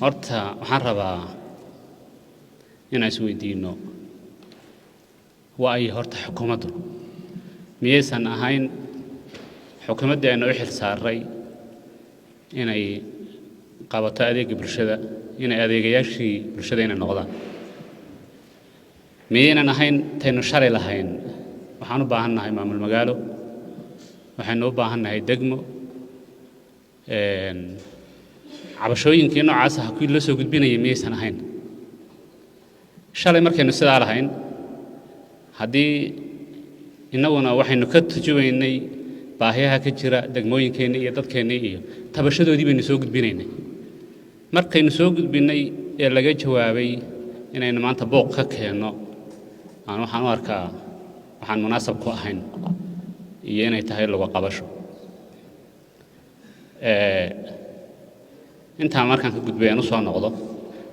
horta waxaan rabaa inaan isweydiino waa ay horta xukuumaddu miyaysan ahayn xukuumadda aynu u xil saaray inay qabato adeega bulshada inay adeegayaashii bulshada inay noqdaan miyaynan ahayn taynu shalay lahayn waxaan u baahannahay maamul magaalo waxaynu u baahannahay degmo cabashooyinkii noocaas ah kuwii loo soo gudbinayay miyaysan ahayn shalay markaynu sidaa lahayn haddii innaguna waxaynu ka turjumaynay baahiyaha ka jira degmooyinkeenna iyo dadkeenna iyo tabashadoodii baynu soo gudbinaynay markaynu soo gudbinnay ee laga jawaabay inaynu maanta booq ka keenno waxaan u arkaa waxaan munaasab ku ahayn iyo inay tahay lagu qabasho intaan markaan ka gudbay aan u soo noqdo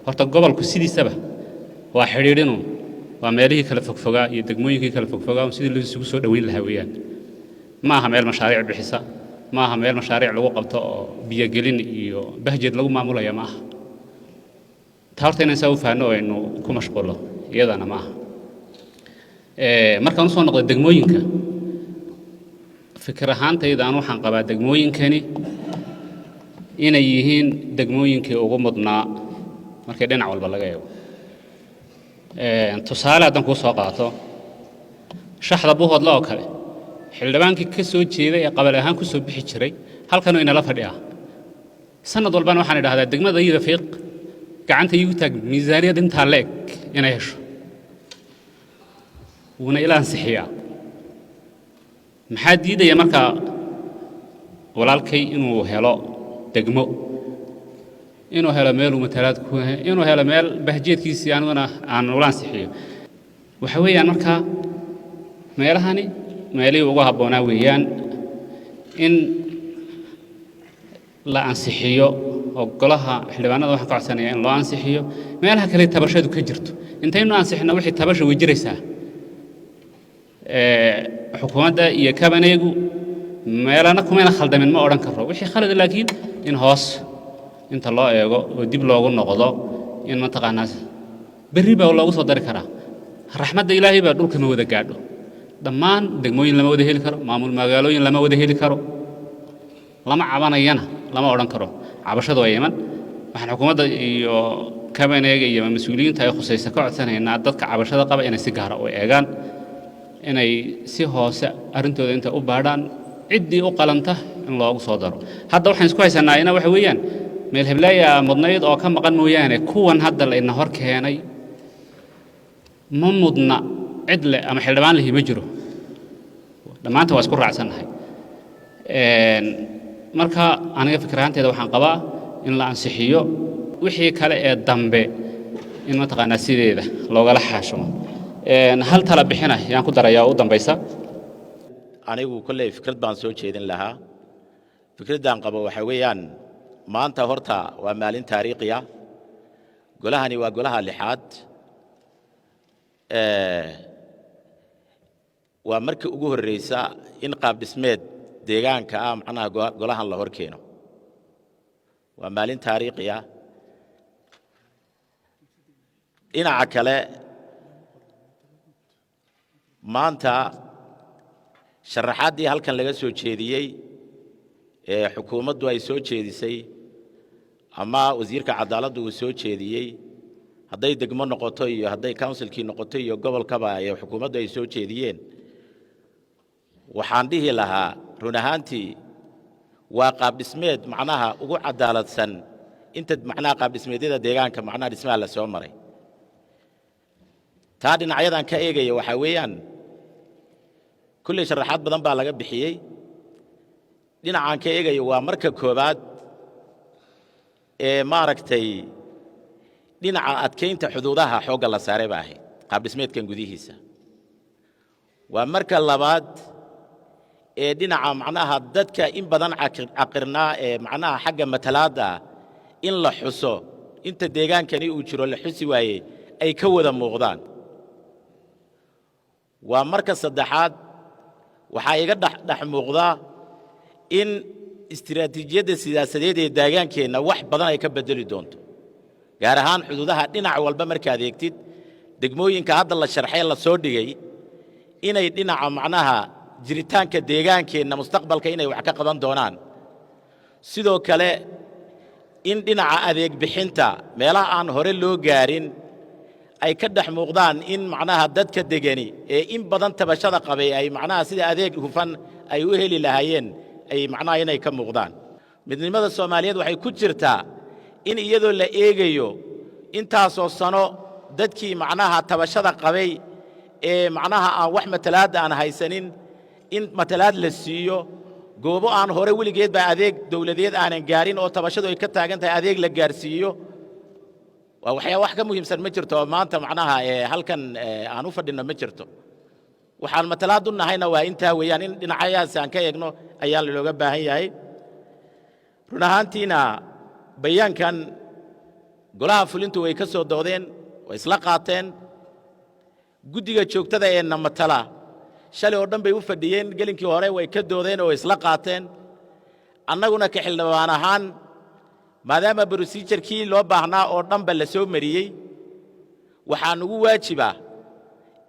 horta gobolku sidiisaba waa xidhiidhinu waa meelihii kala fogfogaa iyo degmooyinkii kala fogfogaa sidii loo isugu soo dhoweyn lahaa weeyaan ma aha meel mashaariic bixisa ma aha meel mashaariic lagu qabto oo biyogelin iyo bahjeed lagu maamulaya ma aha taa horta inaan saa u fahanno oo aynu ku mashquullo iyadana ma aha markaan u soo noqdo degmooyinka fikir ahaantaydaan waxaan qabaa degmooyinkani inay yihiin degmooyinkii ugu mudnaa markii dhinac walba laga eego tusaale haddaan kuu soo qaato shaxda buuhoodle oo kale xildhibaankii ka soo jeeday ee qabal ahaan ku soo bixi jiray halkanuu inala fadhiya sanad walbana waxaan idhahdaa degmada iyada fiiq gacanta iigu taag miisaaniyad intaa leeg inay hesho wuuna ila ansixiyaa maxaa diidaya markaa walaalkay inuu helo degmo inuu helo meel uu matalaad ku inuu helo meel bahjeedkiisii aniguna aan ula ansixiyo waxa weeyaan markaa meelahani meelihii ugu habboonaa weeyaan in la ansixiyo oo golaha xildhibaanada waxaan ka codsanayaa in loo ansixiyo meelaha kale tabashadu ka jirto intaynu ansixino wixii tabasha way jiraysaa xukuumadda iyo kabaneegu meelana kumayna khaldamin ma odhan karo wixii khalad laakiin in hoos inta loo eego oo dib loogu noqdo in mataqaanaa berri baa loogu soo dari karaa raxmadda ilaahay baa dhulka ma wada gaadho dhammaan degmooyin lama wada heli karo maamul magaalooyin lama wada heli karo lama cabanayana lama odhan karo cabashadu waa iman waxaan xukuumadda iyo kabaneega iyo mas-uuliyiinta ay khusaysa ka codsanaynaa dadka cabashada qaba inay si gaara u eegaan inay si hoose arrintooda inta u baadhaan ciddii u qalanta in loogu soo daro hadda waxaan isku haysanaa ina waxa weeyaan meel heblaaya mudnayd oo ka maqan mooyaane kuwan hadda layna hor keenay ma mudna cid leh ama xildhibaan lihi ma jiro dhammaanta waa isku raacsannahay marka aniga fikir ahaanteeda waxaan qabaa in la ansixiyo wixii kale ee dambe in mataqaanaa sideeda loogala xaashimo hal tala bixina yaan ku darayaa u dambaysa anigu kolley fikrad baan soo jeedin lahaa fikraddaan qabo waxa weeyaan maanta horta waa maalin taariikhi ah golahani waa golaha lixaad waa markii ugu horreysa in qaab dhismeed deegaanka ah macnaha golahan la hor keeno waa maalin taariikhi ah dhinaca kale maanta sharaxaaddii halkan laga soo jeediyey ee xukuumaddu ay soo jeedisay ama wasiirka cadaaladdu uu soo jeediyey hadday degmo noqoto iyo hadday counsilkii noqoto iyo gobolkaba ee xukuumaddu ay soo jeediyeen waxaan dhihi lahaa run ahaantii waa qaab dhismeed macnaha ugu cadaaladsan inta macnaha qaab dhismeedyada deegaanka macnaha dhismaha la soo maray taa dhinacyadan ka eegaya waxaa weeyaan kulley sharaxaad badan baa laga bixiyey dhinacaan ka eegayo waa marka koowaad ee maaragtay dhinaca adkaynta xuduudaha xoogga la saaray baa ahayd qaab dhismeedkan gudihiisa waa marka labaad ee dhinaca macnaha dadka in badan caqirnaa ee macnaha xagga matalaadda in la xuso inta deegaankani uu jiro la xusi waayey ay ka wada muuqdaan waa marka saddexaad waxaa iga dhex muuqda in istiraatiijiyadda siyaasadeed ee deegaankeenna wax badan ay ka bedeli doonto gaar ahaan xuduudaha dhinac walba markaad eegtid degmooyinka hadda la sharxay la soo dhigay inay dhinaca macnaha jiritaanka deegaankeenna mustaqbalka inay wax ka qaban doonaan sidoo kale in dhinaca adeeg bixinta meelaha aan hore loo gaarin ay ka dhex muuqdaan in macnaha dadka degani ee in badan tabashada qabay ay macnaha sida adeeg hufan ay u heli lahaayeen ay macnaha inay ka muuqdaan midnimada Soomaaliyeed waxay ku jirtaa in iyadoo la eegayo intaasoo sano dadkii macnaha tabashada qabay ee macnaha aan wax matalaad aan haysanin in matalaad la siiyo goobo aan hore weligeed ba adeeg dawladeed aanan gaarin oo tabashadu ay ka taagan tahay adeeg la gaarsiiyo waa wax ka muhiimsan ma jirto maanta macnaha halkan aan u fadhino ma jirto waxaan matalaad u nahayna waa intaa weeyaan in dhinacayaas aan ka eegno ayaa looga baahan yahay run ahaantiina bayaankan golaha fulintu way ka soo doodeen way isla qaateen guddiga joogtada ee namatala shalay oo dhan bay u fadhiyeen gelinkii hore way ka doodeen oo isla qaateen annaguna ka xildhibaan ahaan maadaama procedure-kii loo baahnaa oo dhanba la soo mariyey waxaan ugu waajibaa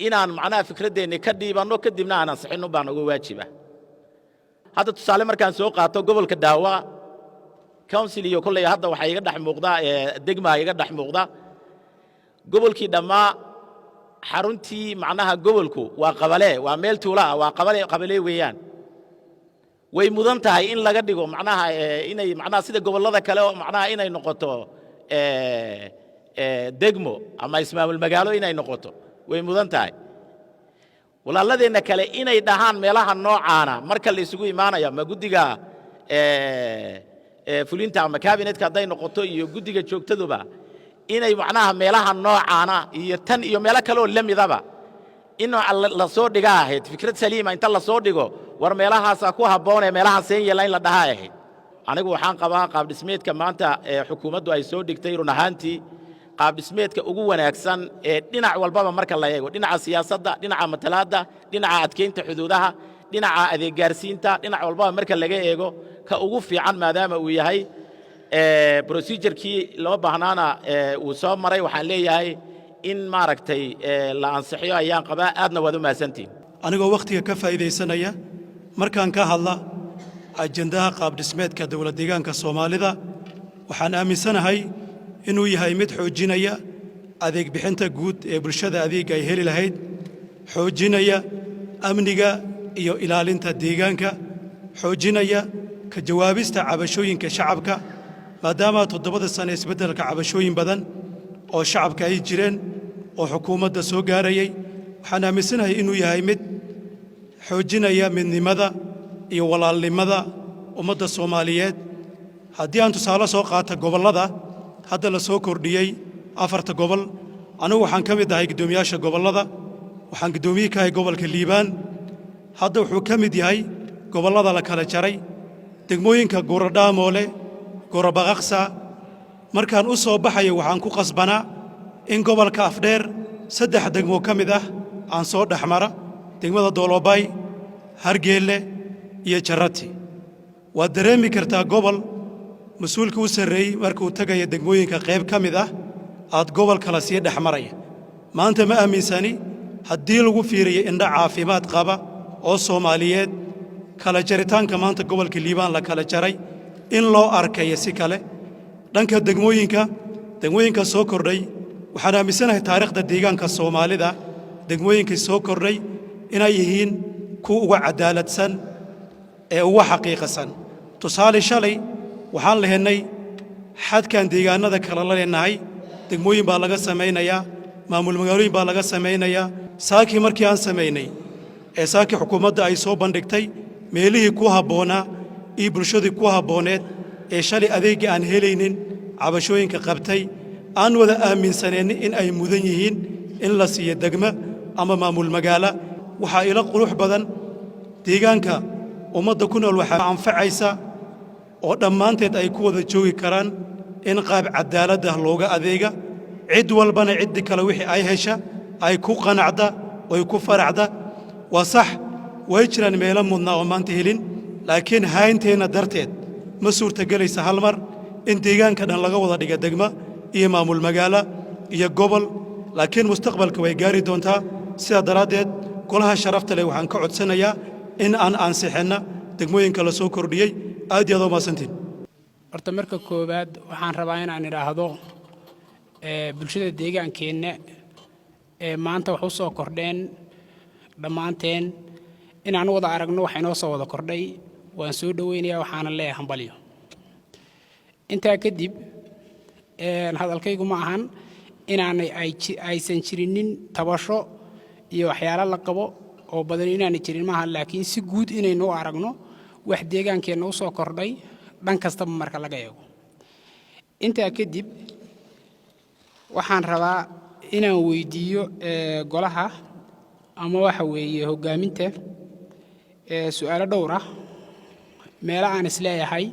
inaan macnaha fikradeenni ka dhiibanno kadibna aan ansixinno baan ugu waajiba hadda tusaale markaan soo qaato gobolka Daawa council iyo kullay hadda waxa iga dhex muuqda degma iga dhex muuqda gobolkii dhammaa xaruntii macnaha gobolku waa qabale waa meel tuula waa qabale weeyaan way mudan tahay in laga dhigo macnaha inay macnaha sida gobolada kale oo macnaha inay noqoto degmo ama ismaamul magaalo inay noqoto way mudan tahay walaaladeenna kale inay dhahaan meelaha noocaana marka la isugu imaanaya ma guddiga fulinta ama cabinetka haday noqoto iyo guddiga joogtaduba inay macnaha meelaha noocaana iyo tan iyo meelo kale oo lamidaba in la soo dhigaa ahayd fikrad saliima inta la soo dhigo war meelahaas ku habboon ee meelaha seen yeelayn la dhahaa ahayd anigu waxaan qabaa qaab dhismeedka maanta ee xukuumaddu ay soo dhigtay run ahaantii qaab dhismeedka ugu wanaagsan ee dhinac walbaba marka la eego dhinaca siyaasadda dhinaca matalaadda dhinaca adkeynta xuduudaha dhinaca adeeg gaarsiinta dhinac walbaba marka laga eego ka ugu fiican maadaama uu yahay procedure-kii loo baahnaana uu soo maray waxaan leeyahay in maaragtay la ansixiyo ayaan qabaa aadna wada maasantiin anigoo waqtiga ka faa'iideysanaya markaan ka hadla ajendaha qaab dhismeedka dawlad deegaanka Soomaalida waxaan aaminsanahay inuu yahay mid xoojinaya adeeg bixinta guud ee bulshada adeeg ay heli lahayd xoojinaya amniga iyo ilaalinta deegaanka xoojinaya ka jawaabista cabashooyinka shacabka maadaama 7 sano isbeddelka cabashooyin badan oo shacabka ay jireen oo xukuumadda soo gaarayay waxaan aaminsanahay inuu yahay mid xoojinaya midnimada iyo walaalnimada ummadda Soomaaliyeed haddii aan tusaale soo qaato gobolada hadda la soo kordhiyey 4 gobol anigu waxaan ka mid ahay guddoomiyaasha gobolada waxaan guddoomiye ka ahay gobolka Liibaan hadda wuxuu ka mid yahay gobolada la kala jaray degmooyinka Goradaamoole Gorabaqsa markaan u soo baxayo waxaan ku qasbanaa in gobolka Afdheer 3 degmo ka mid ah aan soo dhaxmara degmada Doolobay Hargeyle iyo Jarati waa dareemi kartaa gobol mas'uulka u sareeyay markuu tagayo degmooyinka qayb ka mid ah aad gobol kala sii dhaxmaraya maanta ma aaminsani haddii lagu fiiriyo indha caafimaad qaba oo Soomaaliyeed kala jaritaanka maanta gobolka Liibaan la kala jaray in loo arkayo si kale dhanka degmooyinka soo kordhay waxaan aaminsanahay taariikhda deegaanka Soomaalida degmooyinka soo kordhay inay yihiin kuwa ugu cadaaladsan ee ugu xaqiiqsan tusaale shalay waxaan leeyahay xadkan deegaanada kala la leenahay degmooyin baa laga sameeynaya maamul magaalooyin baa laga sameeynaya saaki markii aan sameeynay ee saaki xukuumadda ay soo bandhigtay meelihii ku habboona iyo bulshadii ku habbooneed ee shalay adeeg aan helaynin cabashooyinka qabtay aan wada aaminsaneen in ay mudan yihiin in la siiyo degmo ama maamul magaalo waxa ila qurux badan deegaanka ummadda ku nool waxa anfacaysa oo dhammaanteed ay ku wada joogi karaan in qaab cadaalad ah looga adeega cid walbana cid kale wixii ay hesha ay ku qanacda oo ku faraxda waa sax way jiraan meelo mudna oo maanta helin laakiin haynteena darteed ma suurtagelaysa hal mar in deegaanka dhan laga wada dhiga degmo iyo maamul magaalo iyo gobol laakiin mustaqbalka way gaari doontaa sidaa daraaddeed golaha sharafta leh waxaan ka codsanayaa in aan ansixinna degmooyinka la soo kordhiyey aad iyo aad u mahadsantiin horta marka koowaad waxaan rabaa inaan idhaahdo bulshada deegaankeenna maanta wax u soo kordheen dhammaanteen inaan wada aragno waxa inoo soo wada kordhay waan soo dhoweynayaa waxaana leeyahay hambalyo intaa kadib hadalkaygu ma ahan aysan jirinin tabasho iyo waxyaalo la qabo oo badan inaanay jirin maaha laakiin si guud inaynu u aragno wax deegaankeenna u soo kordhay dhan kastaba marka laga eego intaa kadib waxaan rabaa inaan weydiiyo golaha ama waxa weeye hoggaaminta su'aalo dhowr ah meelo aan isleeyahay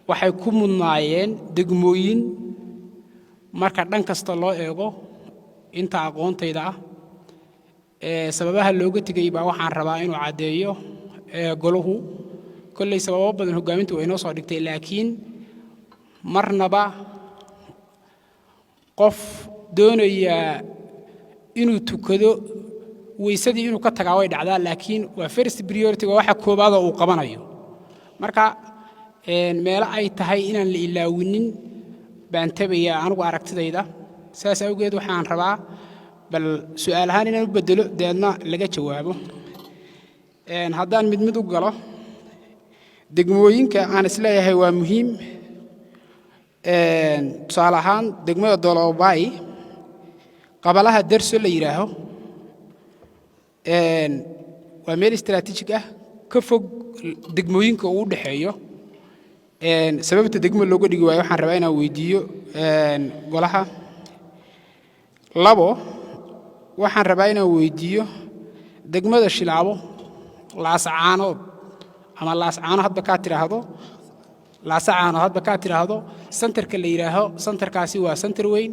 waxay ku mudnaayeen degmooyin marka dhan kasta loo eego inta aqoontayda ah sababaha looga tegay baa waxaan rabaa inuu caddeeyo golahu kolley sababo badan hoggaamintu way noo soo dhigtay laakiin marnaba qof doonaya inuu tukado weysadii inuu ka tagaa way dhacdaa laakiin waa first priority waa waxa koobaad oo uu qabanayo marka meelo ay tahay inaan la ilaawinin baan tabayaa anigu aragtidayda saas awgeed waxaan rabaa bal su'aal ahaan inaan u bedelo deedna laga jawaabo haddaan mid u galo degmooyinka aan isleeyahay waa muhiim tusaale ahaan degmada Dolobay qabalaha darso la yidhaaho waa meel istaraatiijig ah ka fog degmooyinka uu u dhexeeyo sababta degmo looga dhigi waayo waxaan rabaa inaan weydiiyo golaha labo waxaan rabaa inaan weydiiyo degmada Shilaabo Laascaanood ama Laascaano hadba ka tiraahdo Laascaano hadba ka tiraahdo santarka la yiraaho santarkaasi waa santar weyn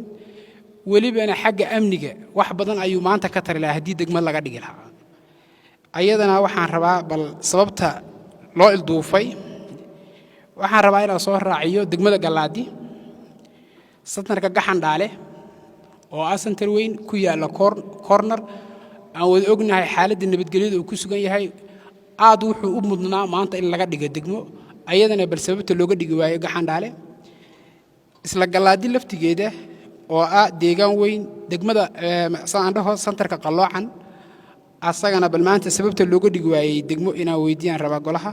welibana xagga amniga wax badan ayuu maanta ka tari lahaa haddii degmo laga dhigi lahaa ayadana waxaan rabaa bal sababta loo ilduufay waxaan rabaa inaan soo raaciyo degmada Galaadi santarka Gaxandhaale oo ah santar weyn ku yaala corner aan wada ognahay xaaladda nabadgelyada uu ku sugan yahay aad wuxuu u mudnaa maanta in laga dhigo degmo ayadana bal sababta looga dhigi waayo Gaxandhaale isla Galaadi laftigeeda oo ah deegaan weyn degmada saandhaho santarka Qaloocan asagana bal maanta sababta looga dhigi waayay degmo inaan weydiiyaan rabaa golaha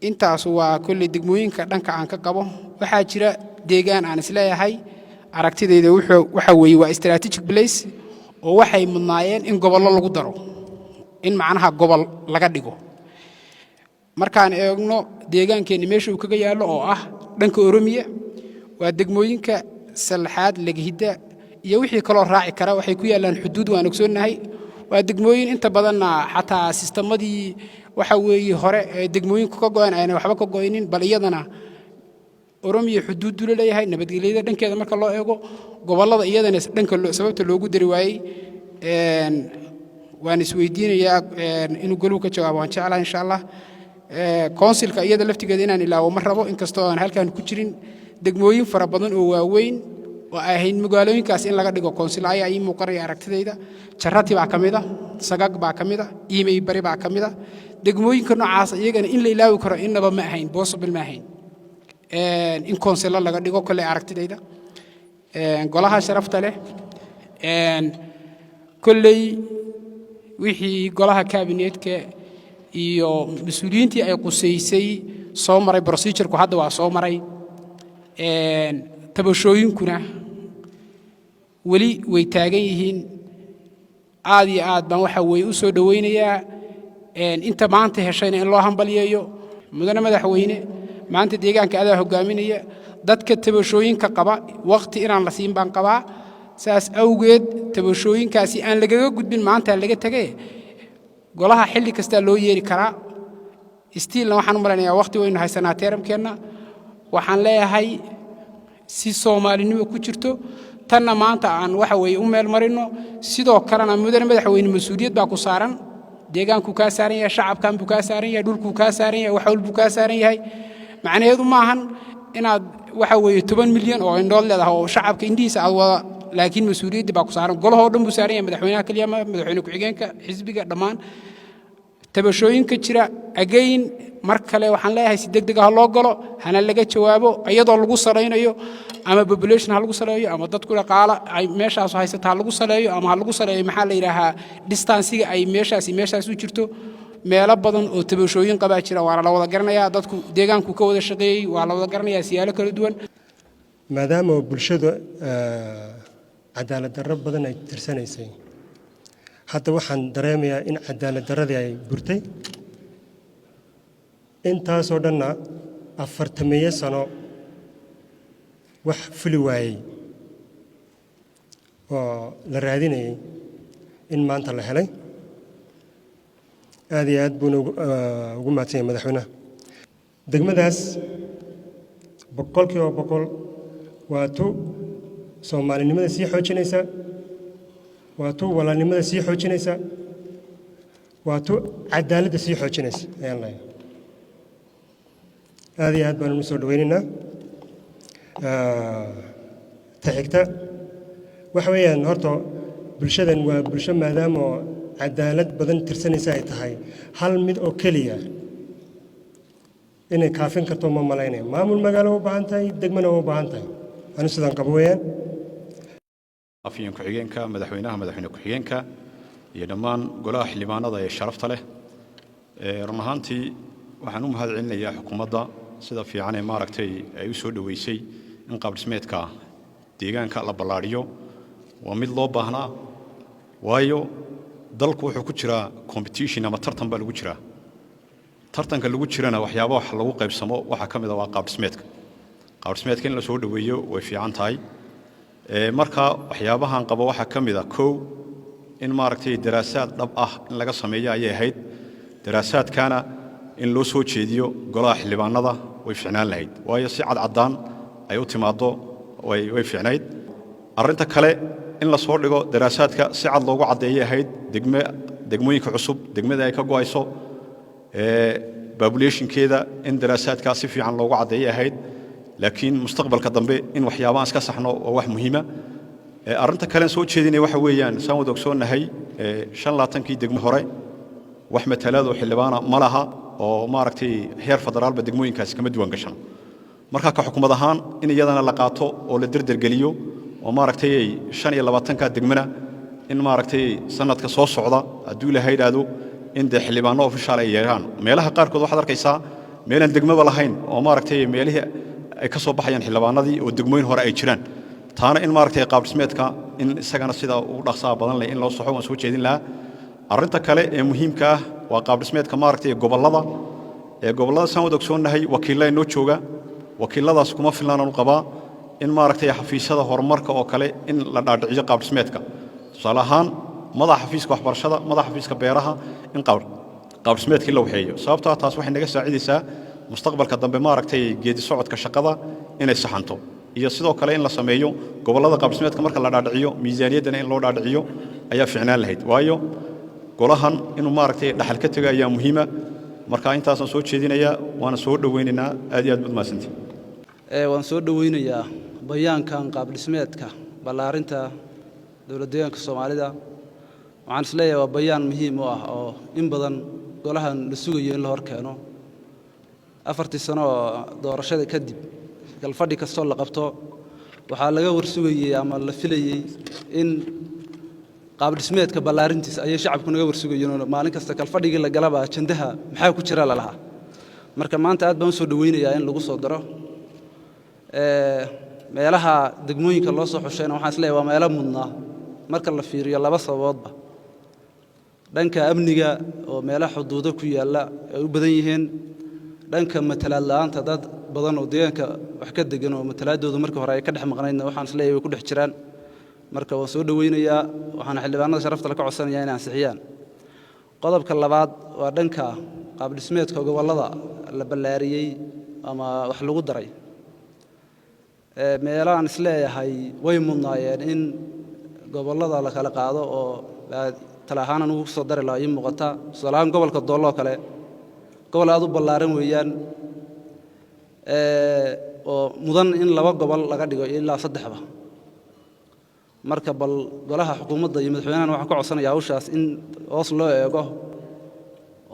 intaas waa kulli degmooyinka dhanka aan ka qabo waxaa jira deegaan aan isleeyahay aragtidayda waxa weeye waa strategic place oo waxay mudnaayeen in gobollo lagu daro in macnaha gobol laga dhigo markaan eegno deegaankeena meesha uu kaga yaalo oo ah dhanka Oromiya waa degmooyinka Salaxaad Lagahida iyo wixii kale oo raaci kara waxay ku yaalaan xuduud waan ogsoonahay waa degmooyin inta badan xataa sisteemadii waxa weeye hore degmooyinku ka go'an ayna waxba ka go'inin bal iyadana Oromiya xuduud u leeyahay nabadgelyada dhankeeda marka loo eego gobolada iyadana dhanka sababta loogu dari waayay waan isweydiinayaa inuu goluhu ka jawaabo waan jeclahay insha Allah councilka iyada laftigeeda inaan ilaawo ma rabo inkastoo aan halkaan ku jirin degmooyin fara badan oo waaweyn oo ay ahayn magaalooyinkaas in laga dhigo council ayaa ii muuqanaya aragtidayda Jarati baa kamida Sagag baa kamida Iimay Bari baa kamida degmooyinka noocaas iyagana in la ilaawi karo inaba ma ahayn possible ma ahayn in council laga dhigo kale aragtidayda golaha sharafta leh kulley wixii golaha cabinetka iyo mas'uuliyiintii ay quseysay soo maray procedure-ku hadda waa soo maray tabashooyinkuna weli way taagan yihiin aad iyo aad baan waxa weeye u soo dhaweynayaa inta maanta heshayna in loo hambaliyeeyo mudane madaxweyne maanta deegaanka adaa hogaaminaya dadka tabashooyinka qaba waqti inaan la siin baan qabaa saas awgeed tabashooyinkaasi aan lagaga gudbin maanta laga tagay golaha xilli kasta loo yeeri karaa stiilna waxaan u maleynayaa waqti waynu haysanaa teeramkeena waxaan leeyahay si Soomaalinimo ku jirto tanna maanta aan waxa weeye u meel marino sidoo kalena mudane madaxweyne mas'uuliyad baa ku saaran deegaanku ka saaran yahay shacabkan buu ka saaran yahay dhulku ka saaran yahay wax walba ka saaran yahay macnaheedu ma ahan inaad waxa weeye 10 milyan oo indhood leedahay oo shacabka indiisa aad wada laakiin mas'uuliyadda baa ku saaran golahoo dhan buu saaran yahay madaxweynaha kaliya madaxweyne ku-xigeenka xisbiga dhammaan tabashooyinka jira again mar kale waxaan leeyahay si degdeg ah loo galo hana laga jawaabo iyadoo lagu salaynayo ama population ha lagu saleeyo ama dadku dhaqaala ay meeshaas haysataa lagu saleeyo ama ha lagu saleeyo maxaa la yiraahaa distance-ga ay meeshaas u jirto meelo badan oo tabashooyin qabaa jira waa la wada garanayaa dadku deegaanku ka wada shaqeeyay waa la wada garanayaa siyaalo kala duwan maadaama bulshada cadaalad darro badan ay tirsanaysay hadda waxaan dareemayaa in cadaalad darradii ay burtay intaasoo dhanna 40 sano wax fuli waayey oo la raadinayay in maanta la helay aad iyo aad buu ugu mahadsan yahay madaxweynaha degmadaas boqolkiiba boqol waa tu soomaalinimada sii xoojinaysa waa tu walaalnimada sii xoojinaysa waa tu cadaaladda sii xoojinaysa ayaan leeyahay aad iyo aad baan u soo dhaweynaynaa ta xigta waxa weeyaan horta bulshadan waa bulsho maadaama cadaalad badan tirsanaysa ay tahay hal mid oo keliya inay kaafin karto ma malaynayo maamul magaalo u baahan tahay degmana u baahan tahay anu sidaan qabo weeyaan afyeen ku-xigeenka madaxweyne ku-xigeenka iyo dhammaan golaha xildhibaanada ee sharafta leh run ahaantii waxaan u mahad celinayaa xukuumadda sida fiican ee maaragtay ay u soo dhaweysay in qaab dhismeedka deegaanka la ballaariyo waa mid loo baahnaa waayo dalku wuxuu ku jiraa competition ama tartan baa lagu jiraa tartanka lagu jirana waxyaabo wax lagu qaybsamo waxa ka mid ah waa qaab dhismeedka in la soo dhaweeyo way fiican tahay marka waxyaabahan qabo waxa ka mid ah kow in maaragtay daraasaad dhab ah in laga sameeyo ayay ahayd daraasaadkana in loo soo jeediyo golaha xildhibaanada way fiicnaan lahayd waayo si cadcadaan ay u timaado way fiicnayd arrinta kale in la soo dhigo daraasaadka si cad loogu caddeeyay ahayd degmooyinka cusub degmada ay ka go'ayso populationkeeda in daraasaadka si fiican loogu caddeeyay ahayd laakiin mustaqbalka dambe in waxyaabahan iska saxno waa wax muhiima arrinta kale soo jeedinay waxa weeyaan saan wada ogsoonahay 25kii degmo hore wax matalaado xildhibaana ma laha oo maaragtay heer federaalba degmooyinkaas kama duwan gashan marka ka xukuumad ahaan in iyadana la qaato oo la dirdirgeliyo oo maaragtay 25ka degmana in maaragtay sanadka soo socda hadduu ilaahay yiraahdo in xildhibaano official ay yeeraan meelaha qaarkood waxaad arkaysaa meelan degmaba lahayn oo maaragtay meelihii ay ka soo baxayaan xildhibaanadii oo degmooyin hore ay jiraan taana in maaragtay qaab dhismeedka in isagana sida uu dhaqsaa badan leh in loo soxo waan soo jeedin lahaa arrinta kale ee muhiimka ah waa qaab dhismeedka maaragtay gobollada saan wada ogsoonahay wakiilada noo jooga wakiiladaas kuma filnaan u qabaa in maaragtay xafiisyada horumarka oo kale in la dhaadhiciyo qaab dhismeedka tusaale ahaan madaxa xafiiska waxbarashada madaxa xafiiska beeraha in qaab dhismeedkii la waxeeyo sababtoo taas waxay naga saacidaysaa mustaqbalka dambe maaragtay geedi socodka shaqada inay saxanto iyo sidoo kale in la sameeyo gobollada qaab dhismeedka marka la dhaadhiciyo miisaaniyaddana in loo dhaadhiciyo ayaa fiicnaan lahayd waayo golahan inuu maaragtay dhaxal ka tago ayaa muhiima marka intaasaan soo jeedinayaa waana soo dhaweynaynaa aad iyo aad baad mahadsantihin waan soo dhaweynayaa bayaankan qaab dhismeedka ballaarinta dowlad deegaanka Soomaalida waxaan isleeyahay waa bayaan muhiim u ah oo in badan golahan la sugayo in la hor keeno 4 sano doorashada kadib galfadhi kastoo la qabto waxaa laga warsugayay ama la filayay in qaab dhismeedka ballaarintiisa ayay shacabku naga warsugayeen maalin kasta galfadhigii la galaba ajandaha maxaa ku jira lalaha marka maanta aad baan soo dhaweynayaa in lagu soo daro meelaha degmooyinka loo soo xushayna waxaan isleeyahay waa meelo mudnaa marka la fiiriyo laba sababoodba dhanka amniga oo meelaha xuduudo ku yaalla ay u badan yihiin dhanka matalaad la'aanta dad badan oo deegaanka wax ka degan oo matalaadoodu markii hore ay ka dhex maqnaydna waxaan isleeyahay way ku dhex jiraan marka waan soo dhaweynayaa waxaana xildhibaanada sharafta la ka codsanayaa inay ansixiyaan qodobka labaad waa dhanka qaab dhismeedka gobollada la ballaariyey ama wax lagu daray meelahan isleeyahay way mudnaayeen in gobollada la kala qaado oo tala ahaan ugu soo dari lahaa ii muuqata tusaale ahaan gobolka doollo kale gobol aad u ballaaran weeyaan oo mudan in laba gobol laga dhigo ilaa saddexba marka bal golaha xukuumadda iyo madaxweynaha waxaan ka codsanayaa hawshaas in hoos loo eego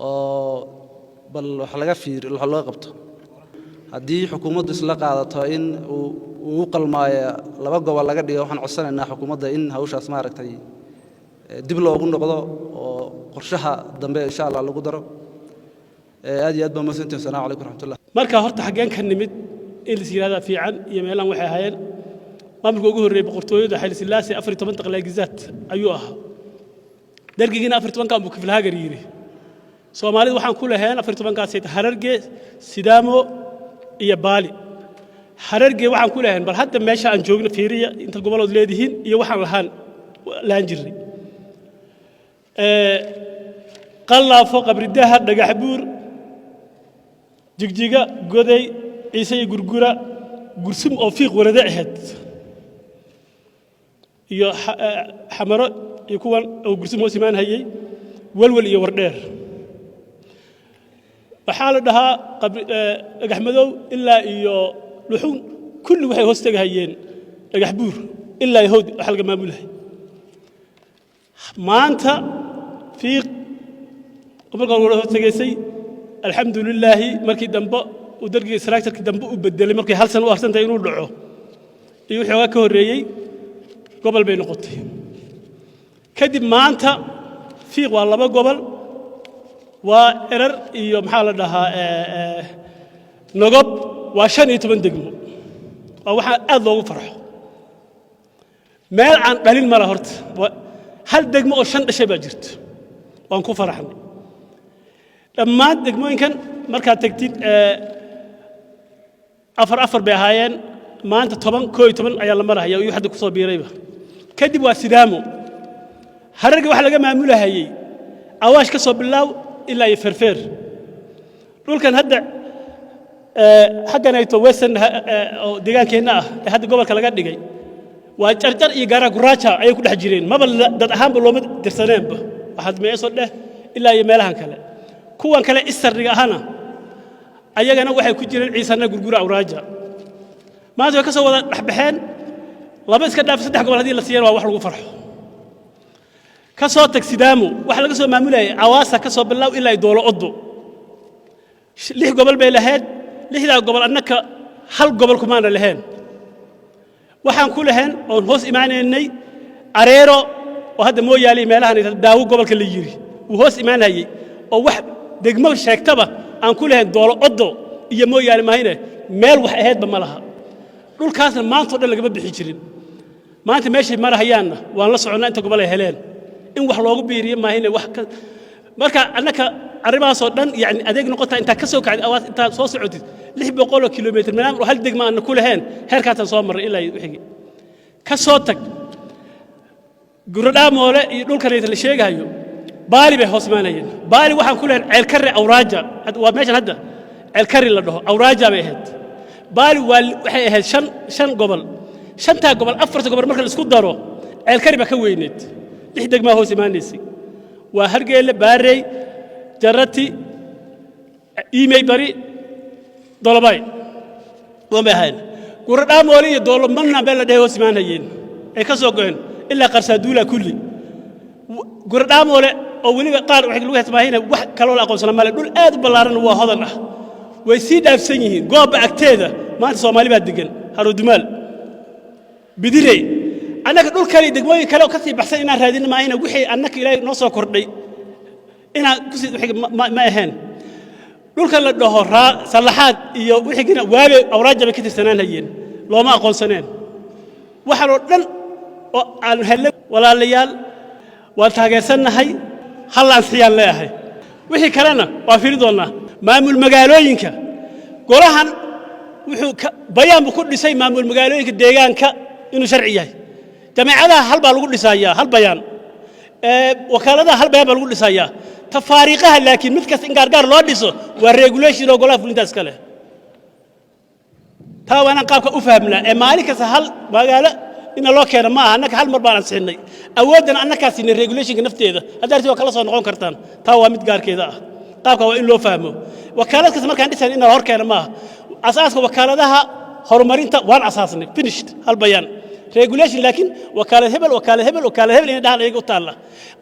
oo bal wax laga fiiriyo wax loo qabto haddii xukuumaddu isla qaadato in uu qalmaayo laba gobol laga dhigo waxaan codsanaynaa xukuumadda in hawshaas maaragtay dib loogu noqdo oo qorshaha dambe insha Allah lagu daro aad iyo aad baan mahadsantahay salaamu calaykum waraxmatullaah marka horta xageen ka nimid in la yiraahdo fiican iyo meelan waxay ahaayeen maamulka ugu horreeyay boqortooyada Xayl Silaasi 14 taqlaagizaad ayuu ahaa dargigiina 14 kan buu ka filaagar yiri Soomaalidu waxaan ku lahayn 14 kaas Hararge Sidaamo iyo Baali Hararge waxaan ku lahayn bal hadda meesha aan joogno fiiriya inta gobolada leedihiin iyo waxaan laan jirnay qallaafo qabridaha dhagax buur jigjiga goday ciise gurgura gursum oo fiiq warada ahayd iyo xamaro iyo kuwan oo gursum hoos imaan hayay walwal iyo wardheer waxaa la dhahaa dhagax madow ilaa iyo luxun kulli waxay hoos tagayeen dhagax buur ilaa yahuud waxa laga maamulahay maanta fiiq marka hore hoos tagaysay alxamdulillah markii dambe uu dargiga structure-ki dambe u bedelay markii hal sano u arsantay inuu dhaco iyo wixii ka horeeyay gobol bay noqotay kadib maanta fiiq waa laba gobol waa erar iyo maxaa la dhahaa nogob waa 15 degmo oo waxa aad loogu farxo meel aan dhalin mala horta hal degmo oo 5 dhashay baa jirto waan ku faraxnay dhammaan degmooyinkan markaad tagtid afar bay ahaayeen maanta 11 ayaa la maraya iyo hadda ku soo biirayba kadib waa Sidaamo Hararge waxa laga maamulahayay awaash ka soo bilaaw ilaa iyo Feerfeer dhulkan hadda xagganayto Western oo deegaankeena ah ee hadda gobolka laga dhigay waa jarjar iyo gaara guraaja ay ku dhex jireen maba dad ahaanba looma dirsaneenba waxaad meesoo dheh ilaa iyo meelahan kale kuwan kale isarniga ahana ayagana waxay ku jireen ciisana gurgura awraaja maanta ka soo wada dhaxbaxeen laba iska dhaaf saddex gobol hadii la siiyay waa wax lagu farxo ka soo tag Sidaamo waxa laga soo maamulayay awaasa ka soo bilaaw ilaa doolo odo 6 gobol bay lahayd 6 gobol annaka hal gobol kuma aan lahayn waxaan ku lahayn oo hoos imaanaynay areero oo hadda mooyaali meelahan daawo gobolka la yiri uu hoos imaanayay oo wax degmo sheegtaba aan ku lahayn doolo odo iyo mooyaali maahine meel wax ahaydba ma laha dhulkaasna maanta dhan laga bixi jirin maanta meeshay marahayaanna waan la soconaa inta gobol ay heleen in wax loogu biiriyo maahine wax marka annaka arrimahaas oo dhan yani adeeg noqota inta ka soo kacay awaas inta soo socotid 600 kilometer meelaha oo hal degmo aan ku lahayn heerkaatan soo maray ilaa wixii ka soo tag guradha moole iyo dhulkan la sheegayo baali bay hoos maanayeen baali waxaan ku leeyahay ceel karri awraaja waa meeshan hadda ceel karri la dhaho awraaja bay ahayd baali waxay ahayd 5 gobol 5 gobol 4 gobol marka la isku daro ceel karri ba ka weyneed 6 degmo hoos imaanaysay waa Hargeysa Baarey Jarati Imey Bari Dolobay ومهان قرآن مولي دول منا بلا ده وسمان هين إكسو قين إلا قرصادولا كلي قرآن مولي أولي قال وحق لوه تباهين وح كلولا قوم سلام مالك دول آد بلارن وهذا ويسيد أفسنيه قاب أكتيدا ما أنت سومالي بعدين هارو دمال بدري أنا كدول كلي دقوي كلو كثير بحسن إن هذين ما هنا وحي أنك إلى نص كردي إن كسي وحق ما هين دول كلا دهور صلاحات يو وحي كنا وابي أوراج بكتير سنين هين لو ما أقول سنين وحلو لن عن هلا ولا ليال والتاجسنا هاي خلا سيان لا هاي وحي كلنا وافردونا مامول مقالوينك قولهن وحو بيان بكل شيء مامول مقالوينك ديجان ك إنه شرعي جماعة هل بالقول لسايا هل بيان وكالة هل بيان بالقول لسايا تفاريقها لكن مثل إنكار لوديسو والريجوليشن وقولها في الناس كله تاو أنا قابك أفهمنا مالك سهل مقالة إن الله كان ما أنك هل مربان سني أودنا أنك سين الريجوليشن نفته هذا هذا رتي وكالة صار نقول كرتان تاو متقار كذا قابك وإن لو فهمه وكالة كسمر كان إنسان إن الله كان ما أساس وكالة ده horumarinta waan asaasnay finished hal bayaan regulation laakiin wakaalad hebel in dhahan iyaga u taalla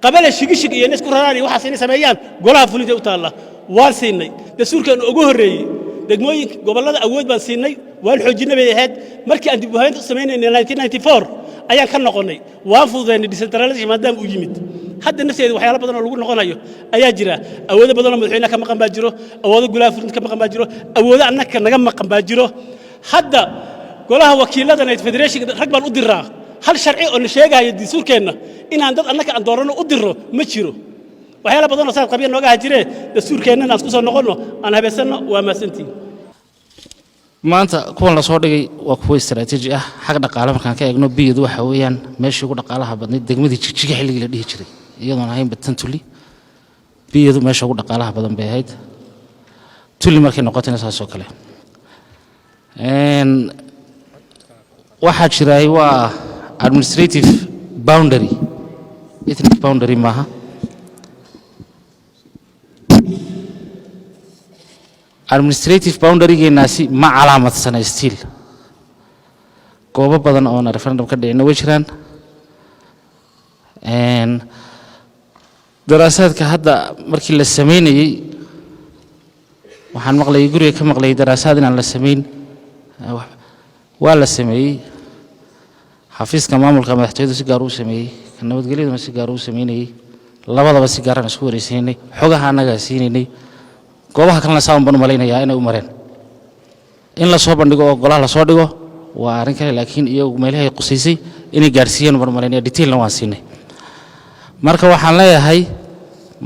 qabale shigishig iyo isku raraan iyo waxaas inay sameeyaan golaha fulinta u taalla waan siinay dastuurkan ugu horeeyay degmooyinka gobollada awood baan siinay waan xoojinay bay ahayd markii aan dib u habeynta sameynay 1994 ayaan ka noqonay waan fududeynay decentralization maadaama uu yimid hadda nafteedu waxyaalo badan oo lagu noqonayo ayaa jira awoodo badan oo madaxweynaha ka maqan baa jiro awoodo golaha fulinta ka maqan baa jiro awoodo annaka naga maqan baa jiro hadda golaha wakiilada Night Federation rag baan u diraa hal sharci oo la sheegayo dastuurkeenna inaan dad annaka aan doorano u diro ma jiro waxyaalo badan oo saad qabiya nooga hajiree dastuurkeenna aan isku soo noqono aan habeysano waa maasantiin maanta kuwan la soo dhigay waa kuwa istaraatiiji ah xaq dhaqaale markaan ka eegno biyadu waxa weeyaan meeshii ugu dhaqaalaha badnayd degmadii jigjiga xilligii la dhihi jiray iyadoon ahaynba tan tuli biyadu meesha ugu dhaqaalaha badan bay ahayd tuli markay noqotayna saasoo kale waxaa jiray waa administrative boundary ethnic boundary maaha administrative boundary-geenaasi ma calaamadsanay stiil goobo badan oo referendum ka dhicina way jiraan daraasaadka hadda markii la sameynayay waxaan maqlayay guriga ka maqlayay daraasaad inaan la sameyn waa la sameeyey xafiiska maamulka madaxtooyadu si gaar u sameeyey ka nabadgelyaduna si gaar u sameynayay labadaba si gaaraan isku wareysiinay xogaha annagaa siinaynay goobaha kalena saan baan u malaynayaa inay u mareen in la soo bandhigo oo golaha la soo dhigo waa arrin kale laakiin iyagu meelahay qusaysay inay gaarsiiyeen baan u malaynaya detailna waan siinay marka waxaan leeyahay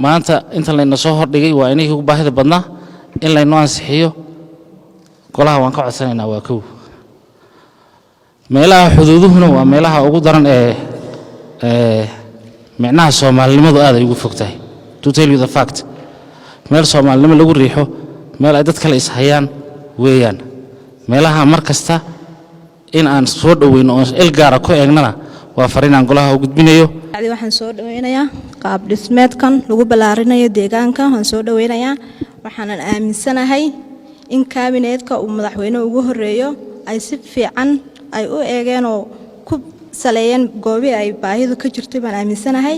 maanta inta layna soo hordhigay waa inay ugu baahida badnaa in laynoo ansixiyo golaha waan ka codsanaynaa waa kow meelaha xuduuduhuna waa meelaha ugu daran micnaha soomaalinimadu aad ay ugu fog tahay to tell you the fact meel soomaalinimo lagu riixo meel ay dad kale is hayaan weeyaan meelaha mar kasta in aan soo dhaweyno oo il gaara ku eegnana waa fariinaan golaha u gudbinayo waxaan soo dhaweynayaa qaab dhismeedkan lagu ballaarinayo deegaanka waxaan soo dhaweynayaa waxaanan aaminsanahay in kaabineedka uu madaxweyne ugu horeeyo ay si fiican ay u eegeen oo ku saleeyeen goobi ay baahidu ka jirtay baan aaminsanahay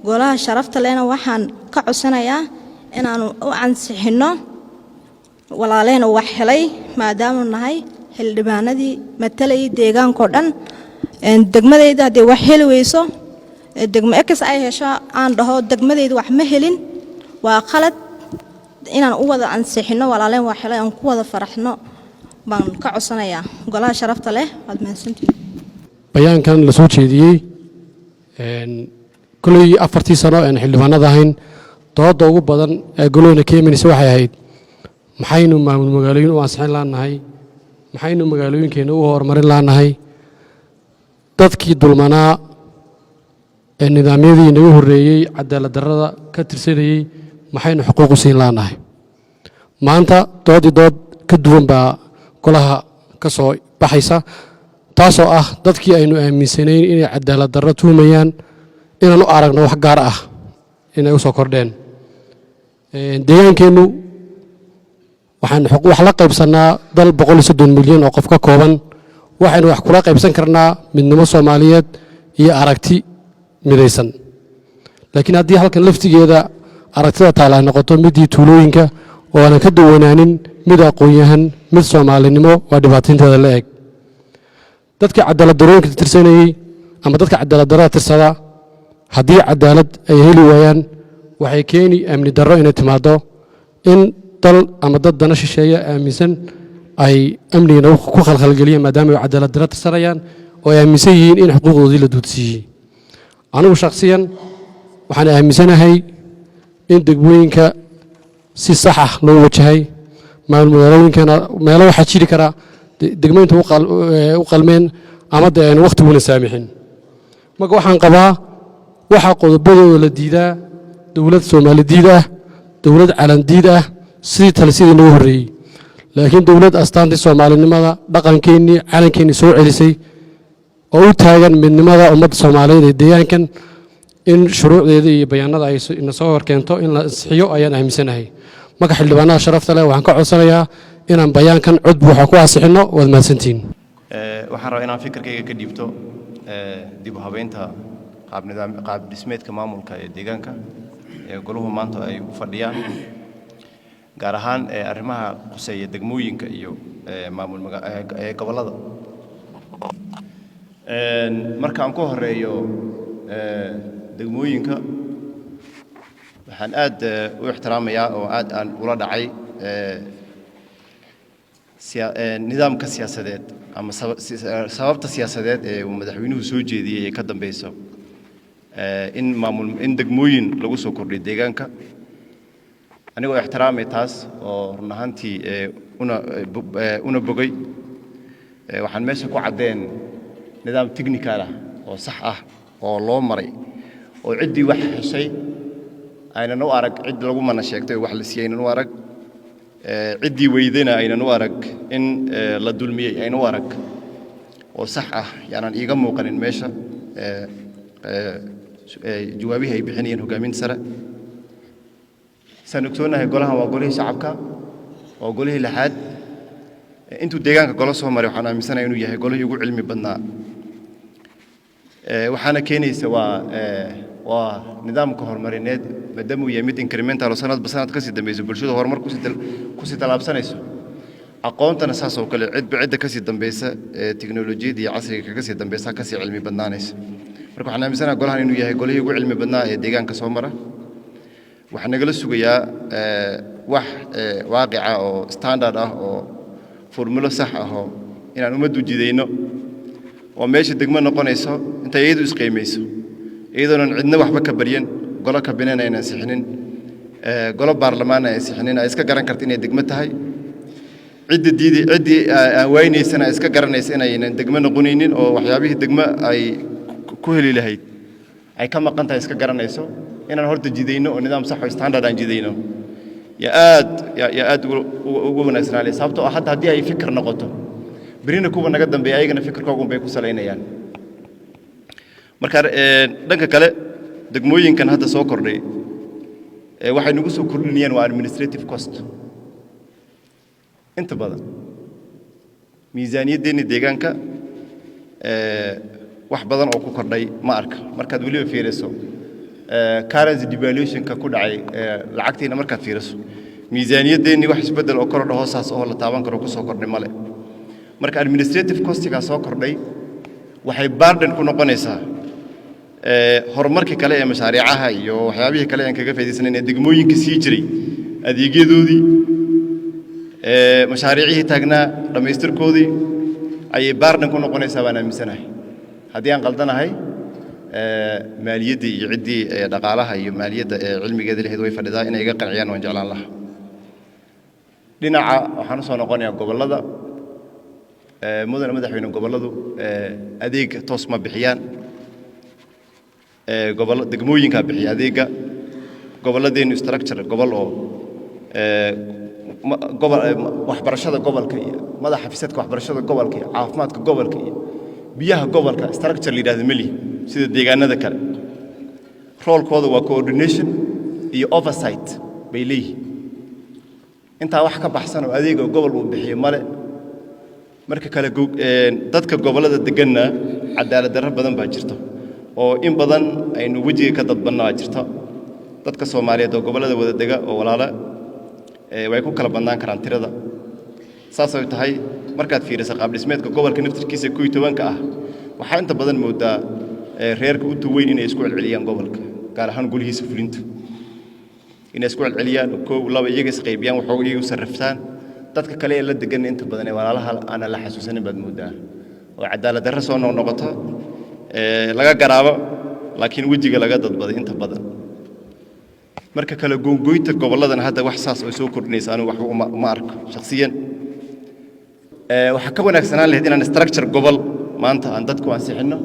golaha sharafta leena waxaan ka codsanayaa inaanu u ansixino walaaleyna wax helay maadaama nahay xildhibaanadii matalayay deegaankoo dhan degmadeyda haddii wax heli weyso degmo x ay hesho aan dhaho degmadeyda wax ma helin waa qalad inaan u wada ansixino walaaleyn wax helay aan ku wada faraxno baan ka codsanayaa golaha sharafta leh waad mahadsantihiin bayaankan la soo jeediyey kulay 4 sano aan xildhibaanada ahayn dooda ugu badan ee golowna ka imanaysa waxay ahayd maxaynu maamul magaalooyin u ansixin laanahay maxaynu magaalooyinkeena u horumarin laanahay dadkii dulmanaa ee nidaamyadii inaga horreeyey cadaalad darrada ka tirsanayey maxaynu xuquuq u siin laanahay maanta dood ka duwan baa golaha ka soo baxaysa taasoo ah dadkii aynu aaminsanayn inay cadaalad darro tuumayaan inaan u aragno wax gaar ah inay u soo kordheen deegaankeennu waxaan wax la qaybsannaa dal 130 milyan oo qof ka kooban waxaynu wax kula qaybsan karnaa midnimo Soomaaliyeed iyo aragti midaysan laakiin haddii halkan laftigeeda aragtida taala noqoto midii tuulooyinka oo aan ka duwanaanin mid aqoon-yahan mid Soomaalinimo waa dhibaataynteeda la eg dadka cadaalad darooyinka tirsanayay ama dadka cadaalad darrada tirsada haddii cadaalad ay heli waayaan waxay keeni amni darro inay timaado in dal ama dad dana shisheeye aaminsan ay amniga ku khalkhalgeliyeen maadaama ay cadaalad darro tirsanayaan oo ay aaminsan yihiin in xuquuqdoodii la duudsiiyey anigu shakhsiyan waxaan aaminsanahay in degmooyinka si sax ah loo wajahay maamul magaalooyinkana meelo waxaa jiri kara degmooyinta u qalmeen ama de aan waqtiguna saamixin marka waxaan qabaa waxaa qodobadooda la diidaa dowlad Soomaali diid ah dowlad calan diid ah sidii nagu horreeyey laakiin dowlad astaantii Soomaalinimada dhaqankeennii calankeenii soo celisay oo u taagan midnimada ummadda Soomaaliyeed ee deegaankan in shuruucdeeda iyo bayaanada ay ina soo horkeento in la ansixiyo ayaan aaminsanahay marka xildhibaanada sharafta leh waxaan ka codsanayaa inaan bayaankan cod buuxa ku ansixinno waad mahadsantihiin waxaan rabaa inaan fikirkayga ka dhiibto dib u habeynta qaab dhismeedka maamulka ee deegaanka ee goluhu maanta ay u fadhiyaan gaar ahaan arrimaha quseeya degmooyinka iyo maamul gobollada markaan ku horeeyo degmooyinka waxaan aad u ixtiraamayaa oo aad aan ula dhacay nidaamka siyaasadeed ama sababta siyaasadeed ee uu madaxweynuhu soo jeediyey ee ka dambeyso in degmooyin lagu soo kordhiyo deegaanka anigoo ixtiraamay taas oo run ahaantii una bogay waxaan meesha ku caddeen nidaam technical ah oo sax ah oo loo maray oo ciddii wax heshay aynan u arag cid lagu mana sheegtay wax la siiyay aynan u arag ciddii weydayna aynan u arag in la dulmiyey aynan u arag oo sax ah yaanan iiga muuqanin meesha jawaabihii ay bixinayeen hoggaaminta sare saan ogsoonahay golahan waa golihii shacabka waa golihii lixaad intuu deegaanka golo soo maray waxaan aaminsanahay inuu yahay golihii ugu cilmi badnaa waxaana keenaysa waa nidaamka horumarineed maadaama uu yahay mid incremental oo sanadba sanad ka sii dambayso bulshada horumar kusii tallaabsanayso aqoontana saas oo kale cidda ka sii dambaysa teknolojiyadda iyo casriga kaga sii dambaysa ka sii cilmi badnaanaysa marka waxaan aaminsanahay golahan inuu yahay golihii ugu cilmi badnaa ee deegaanka soo mara waxaan nagala sugayaa wax waaqica oo standard ah oo formulo sax ah oo inaan ummaddu jidayno oo meesha degmo noqonayso intay iyadu isqiimayso iyadoonan cidna waxba ka baryan golo kabineen aynan sixinin golo baarlamaan ay sixinin ay iska garan karta inay degmo tahay ciddii aan waynaysana ay iska garanaysa inaynan degmo noqonaynin oo waxyaabihii degmo ay ku heli lahayd ay ka maqan tahay iska garanayso inaan horta jidayno oo nidaam sax oo standard aan jidayno yaa aad ugu wanaagsanaalee sababtoo ah hadda haddii ay fikir noqoto berina kuwa naga dambeeya ayagana fikirkoogun bay ku salaynayaan marka dhanka kale degmooyinkan hadda soo kordhay waxay nagu soo kordhinayaan waa administrative cost inta badan miisaaniyaddeeni deegaanka wax badan oo ku kordhay ma arka markaad weliba fiiriso currency devaluation-ka ku dhacay lacagtiina markaad fiiriso miisaaniyaddeeni wax isbeddel oo korodha hoosaas oo la taaban karo ku soo kordhay male marka administrative costigaa soo kordhay waxay burden ku noqonaysaa horumarkii kale ee mashaariicaha iyo waxyaabihii kale aan kaga faa'iidaysanayn ee degmooyinka sii jiray adeegyadoodii mashaariicihii taagnaa dhammaystirkoodii ayay burden ku noqonaysaa baan aaminsanahay haddii aan qaldanahay maaliyaddii iyo ciddii dhaqaalaha iyo maaliyadda cilmigeeda lahayd way fadhidaa inay iga qanciyaan waan jeclaan lahaa dhinaca waxaan u soo noqonayaa gobollada mudane madaxweyne gobolladu adeeg toos ma bixiyaan degmooyinkaa bixiya adeegga gobolladeennu structure gobol oo waxbarashada gobolka iyo madaxa xafiisadka waxbarashada gobolka iyo caafimaadka gobolka iyo biyaha gobolka structure la yidhahdo meli sida deegaanada kale roolkooda waa coordination iyo oversight bay leeyihiin intaa wax ka baxsan oo adeega gobol uu bixiyo male marka kale dadka gobollada deganna cadaalad darro badan baa jirto oo in badan aynu wejiga ka dadbannaa jirto dadka Soomaaliyeed oo gobollada wada dega oo walaala way ku kala bandaan karaan tirada saas ay tahay markaad fiiriso qaab dhismeedka gobolka naftirkiisa 12 ah waxa inta badan moodaa reerka u tuweyn inay isku celceliyaan gobolka gaar ahaan golihiisa fulinta inay isku celceliyaan koow laba iyaga isqaybiyaan waxa iyagu sarriftaan dadka kale ee la degan inta badan ee walaalaha aan la xasuusanin baad moodaa oo cadaalad darro soo noqnoqoto laga garaabo laakiin wejiga laga dadbaday inta badan marka kale goongoynta gobolladan hadda wax saas oo soo kordhinaysa anigu wax uma arko shakhsiyan waxa ka wanaagsanaan lahayd inaan structure gobol maanta aan dadku ansixino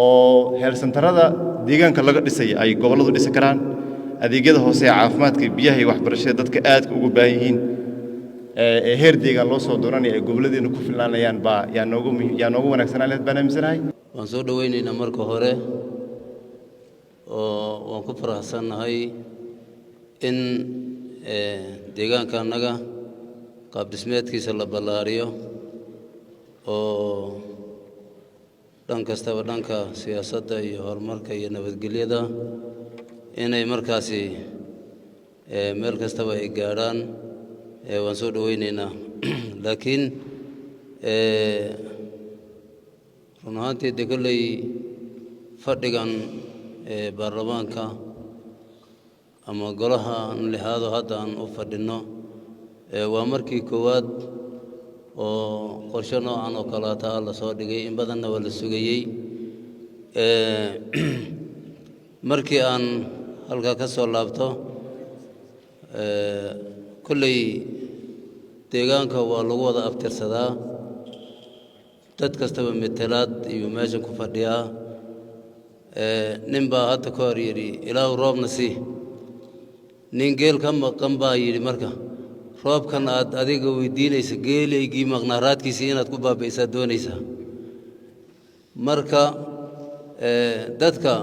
oo heer santarada deegaanka laga dhisay ay gobolladu dhisi karaan adeegyada hoose ee caafimaadka biyaha iyo waxbarashada dadka aad ugu baahan yihiin heer deegaan loo soo dooranaya ay gobolladeena ku filnaanayaan baa yaa noogu wanaagsanaan lahayd baan aaminsanahay waan soo dhawaynaynaa marka hore oo waan ku faraxsannahay in deegaanka annaga qaab dhismeedkiisa la ballaariyo oo dhan kastaba dhanka siyaasadda iyo horumarka iyo nabadgelyada inay markaasi meel kastaba ay gaadhaan waan soo dhowaynaynaa laakiin run ahaantii dee kolley fadhigan baarlamaanka ama golaha lixaado hadda aan u fadhinno waa markii koowaad oo qorshe noocan oo kaleeta la soo dhigay in badanna waa la sugayey markii aan halkaa ka soo laabto kolley deegaanka waa lagu wada abtirsadaa dad kastaba metelaad iyo meeshan ku fadhiyaa nin baa hadda ka hor yidhi ilaahu roobna sii nin geel ka maqan baa yidhi marka roobkan aad adiga weydiinaysa geelaygii maqnaaraadkiisii inaad ku baabi'isaa doonaysaa marka dadka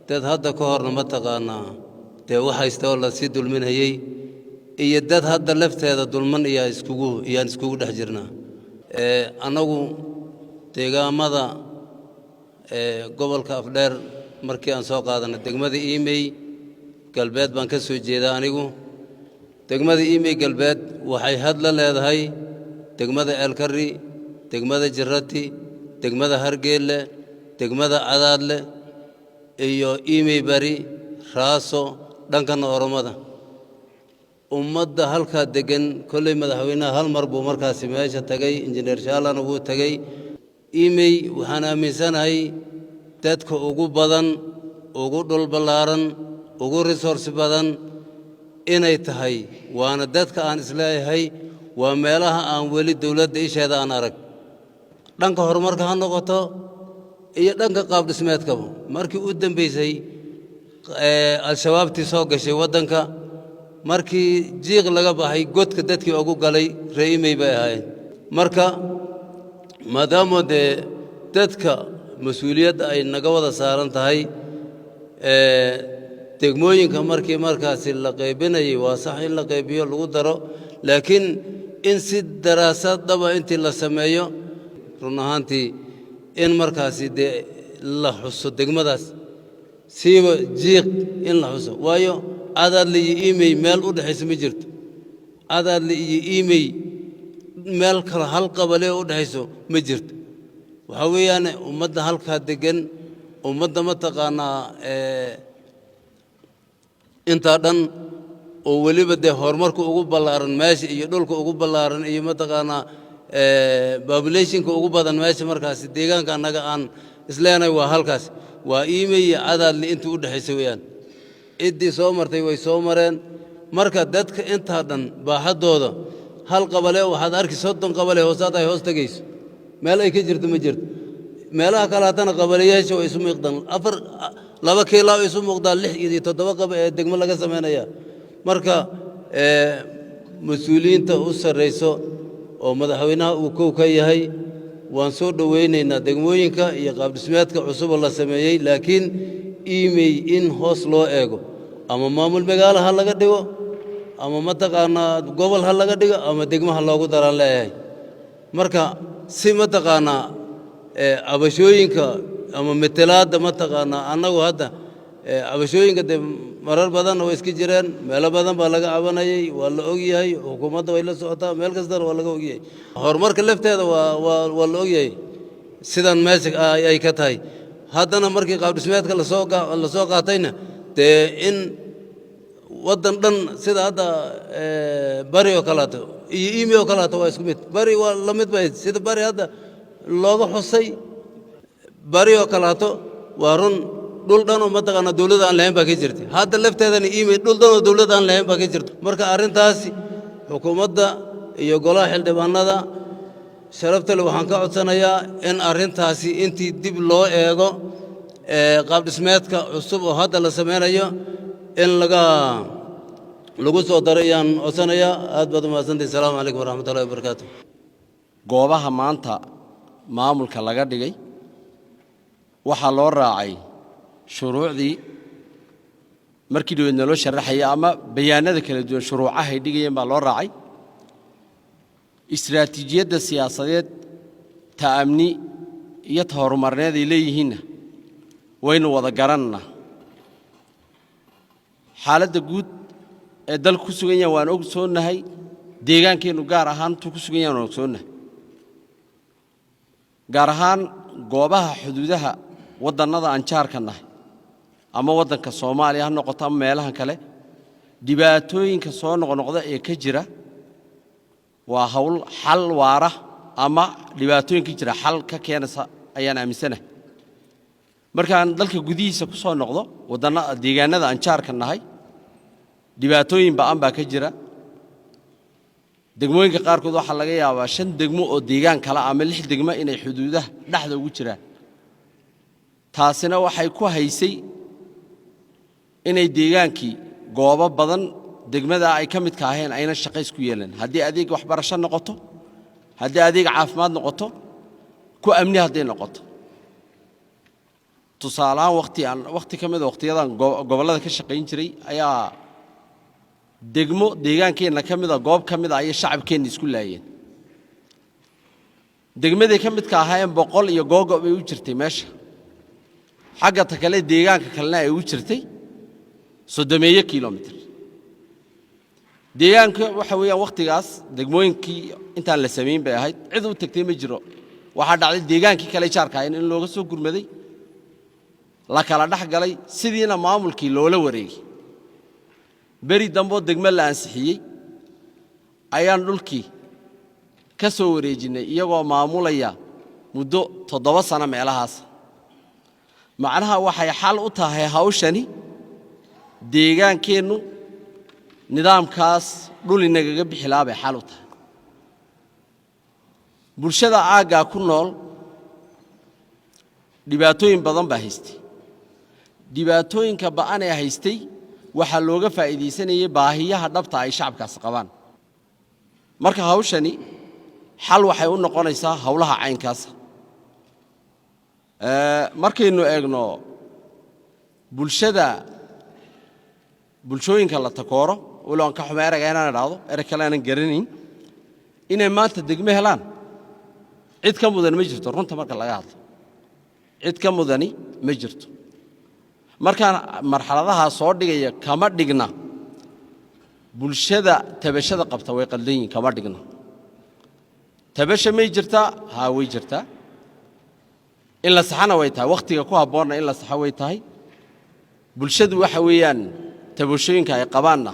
dad hadda ka horna mataqaanaa dee wax haysta oo lasii dulminayey iyo dad hadda lafteeda dulman iyaan iskugu dhex jirnaa annagu deegaamada gobolka afdheer markii aan soo qaadanay degmada imey galbeed baan ka soo jeedaa anigu degmada imey galbeed waxay had la leedahay degmada eelkari degmada jirati degmada hargeelle degmada cadaadle iyo imey bari raaso dhankana oromada ummadda halkaa degan kolley madaxweynaha hal mar buu markaasi meesha tagay injineer shaalana wuu tagay imey waxaan aaminsanahay dadka ugu badan ugu dhul ballaaran ugu resource badan inay tahay waana dadka aan isleeyahay waa meelaha aan weli dowladda isheeda aan arag dhanka horumarka ha noqoto iyo dhanka qaab dhismeedkaba markii u dambaysay al-shabaabtii soo gashay waddanka markii jiiq laga baxay godka dadkii ugu galay ree imey bay ahaayeen marka maadaama dee dadka mas-uuliyadda ay naga wada saaran tahay degmooyinka markii markaasi la qaybinayay waa sax in la qaybiyo lagu daro laakiin in si daraasad dhaba intii la sameeyo run ahaantii in markaasi dee la xuso degmadaas siiba jiiq in la xuso waayo cadaadle iyo imey meel u dhexaysa ma jirto cadaadle iyo imey meel kale hal qabale u dhexayso ma jirto waxaa weeyaane ummadda halkaa degan ummadda mataqaanaa intaa dhan oo weliba dee horumarka ugu ballaaran meesha iyo dhulka ugu ballaaran iyo mataqaanaa populationka ugu badan meesha markaasi deegaanka annaga aan isleenahay waa halkaas waa imey iyo cadaadle intii u dhexaysa weeyaan ciddii soo martay way soo mareen marka dadka intaa dhan baaxaddooda hal qabale waxaad arki 30 qabale hoosaad ay hoos tegayso meel ay ka jirto ma jirto meelaha kale haddana qabaleyaasha way isu muuqdaan 2 kiilo isu muuqdaan 6 iyo 7 qaba ee degmo laga sameynaya marka mas-uuliyiinta u sarreyso oo madaxweynaha uu kow ka yahay waan soo dhowaynaynaa degmooyinka iyo qaab dhismeedka cusub la sameeyey laakiin imey in hoos loo eego ama maamul magaalo ha laga dhigo ama mataqaanaa gobol ha laga dhigo ama degmaha loogu daraan leeyahay marka si mataqaanaa abashooyinka ama metelaadda mataqaanaa annagu hadda abashooyinka dee marar badanna way iska jireen meelo badan baa laga cabanayay waa la ogyahay xukuumadda way la socotaa meel kastana waa laga ogyahay horumarka lafteeda waa la ogyahay sidan meesha ay ka tahay haddana markii qaab dhismeedka la soo qaatayna dee in waddan dhan sida hadda bari oo kaleeto iyo imey oo kaleeto waa isku mid bari waa la mid bay sida bari hadda looga xusay bari oo kaleeto waa run dhul dhan oo mataqaanaa dowladda aan lahayn baa ka jirta hadda lafteedana imey dhul dhan oo dowladda aan lahayn baa ka jirta marka arrintaasi xukuumadda iyo golaha xildhibaanada sharafta leh waxaan ka codsanayaa in arrintaasi intii dib loo eego qaab dhismeedka cusub oo hadda la sameynayo in lagu soo daro ayaan codsanayaa aad baad u mahadsantahay asalaamu calaykum waraxmatullahi wabarakaatu goobaha maanta maamulka laga dhigay waxaa loo raacay shuruucdii markii dhaweedna loo sharaxaya ama bayaanada kala duwan shuruucahay dhigayeen baa loo raacay istiraatiijiyadda siyaasadeed ta amni iyo ta horumarneed ay leeyihiinna waynu wada garannaa xaaladda guud ee dalku ku sugan yahay waan ogsoonnahay deegaankeennu gaar ahaan intuu ku sugan yahay waan ogsoonnahay gaar ahaan goobaha xuduudaha waddannada aan jaarka nahay ama waddanka Soomaaliya ha noqoto ama meelaha kale dhibaatooyinka soo noqnoqda ee ka jira waa hawl xal waara ama dhibaatooyinka jira xal ka keenaysa ayaan aaminsanahay markaan dalka gudihiisa ku soo noqdo waddannada deegaanada aan jaarka nahay dhibaatooyin ba'an baa ka jira degmooyinka qaarkood waxaa laga yaabaa 5 degmo oo deegaan kala ama 6 degmo inay xuduudaha dhaxda ugu jiraan taasina waxay ku haysay inay deegaankii goobo badan degmada ay ka mid ka aheen ayna shaqo isku yeelan haddii adeeg waxbarasho noqoto haddii adeeg caafimaad noqoto ku amni haddii noqoto tusaalahaan waqti ka mid waqtiyadan gobollada ka shaqayn jiray ayaa degmo deegaankeenna ka mid goob ka mid ay shacabkeenna isku laayeen degmadii ka mid ka ahaayeen 100 iyo googo bay u jirtay meesha xagga ta kale deegaanka kalena ay u jirtay 300 kilomitir deegaanka waxa weeyaan waqtigaas degmooyinkii intaan la sameyn bay ahayd cid u tagtay ma jiro waxa dhacday deegaankii kale jaarka in looga soo gurmaday la kala dhaxgalay sidiina maamulkii loola wareegay bari dambo degmo la ansixiyay ayaan dhulkii ka soo wareejinay iyagoo maamulaya muddo 7 sano meelahaas macnaha waxay xal u tahay hawshani deegaankeennu nidaamkaas dhul inagaga bixilaabay xal u tahay bulshada aaga ku nool dhibaatooyin badan baa haystay dhibaatooyinka ba'an ee haystay waxa looga faa'iideysanayay baahiyaha dhabta ay shacabkaas qabaan marka hawshani xal waxay u noqonaysaa hawlaha caynkaas markaynu eegno bulshooyinka la takooro walow ka xumo erayga inaan idhaahdo erey kale aanan garanayn inay maanta degmo helaan cid ka mudan ma jirto runta marka laga hadlo cid ka mudani ma jirto markaan marxaladaha soo dhigaya kama dhigna bulshada tabashada qabta way qaldayn kama dhigna tabasha may jirtaa ha way jirtaa in la saxana way tahay waqtiga ku haboona in la saxa way tahay bulshadu waxa weeyaan tabashooyinka ay qabaanna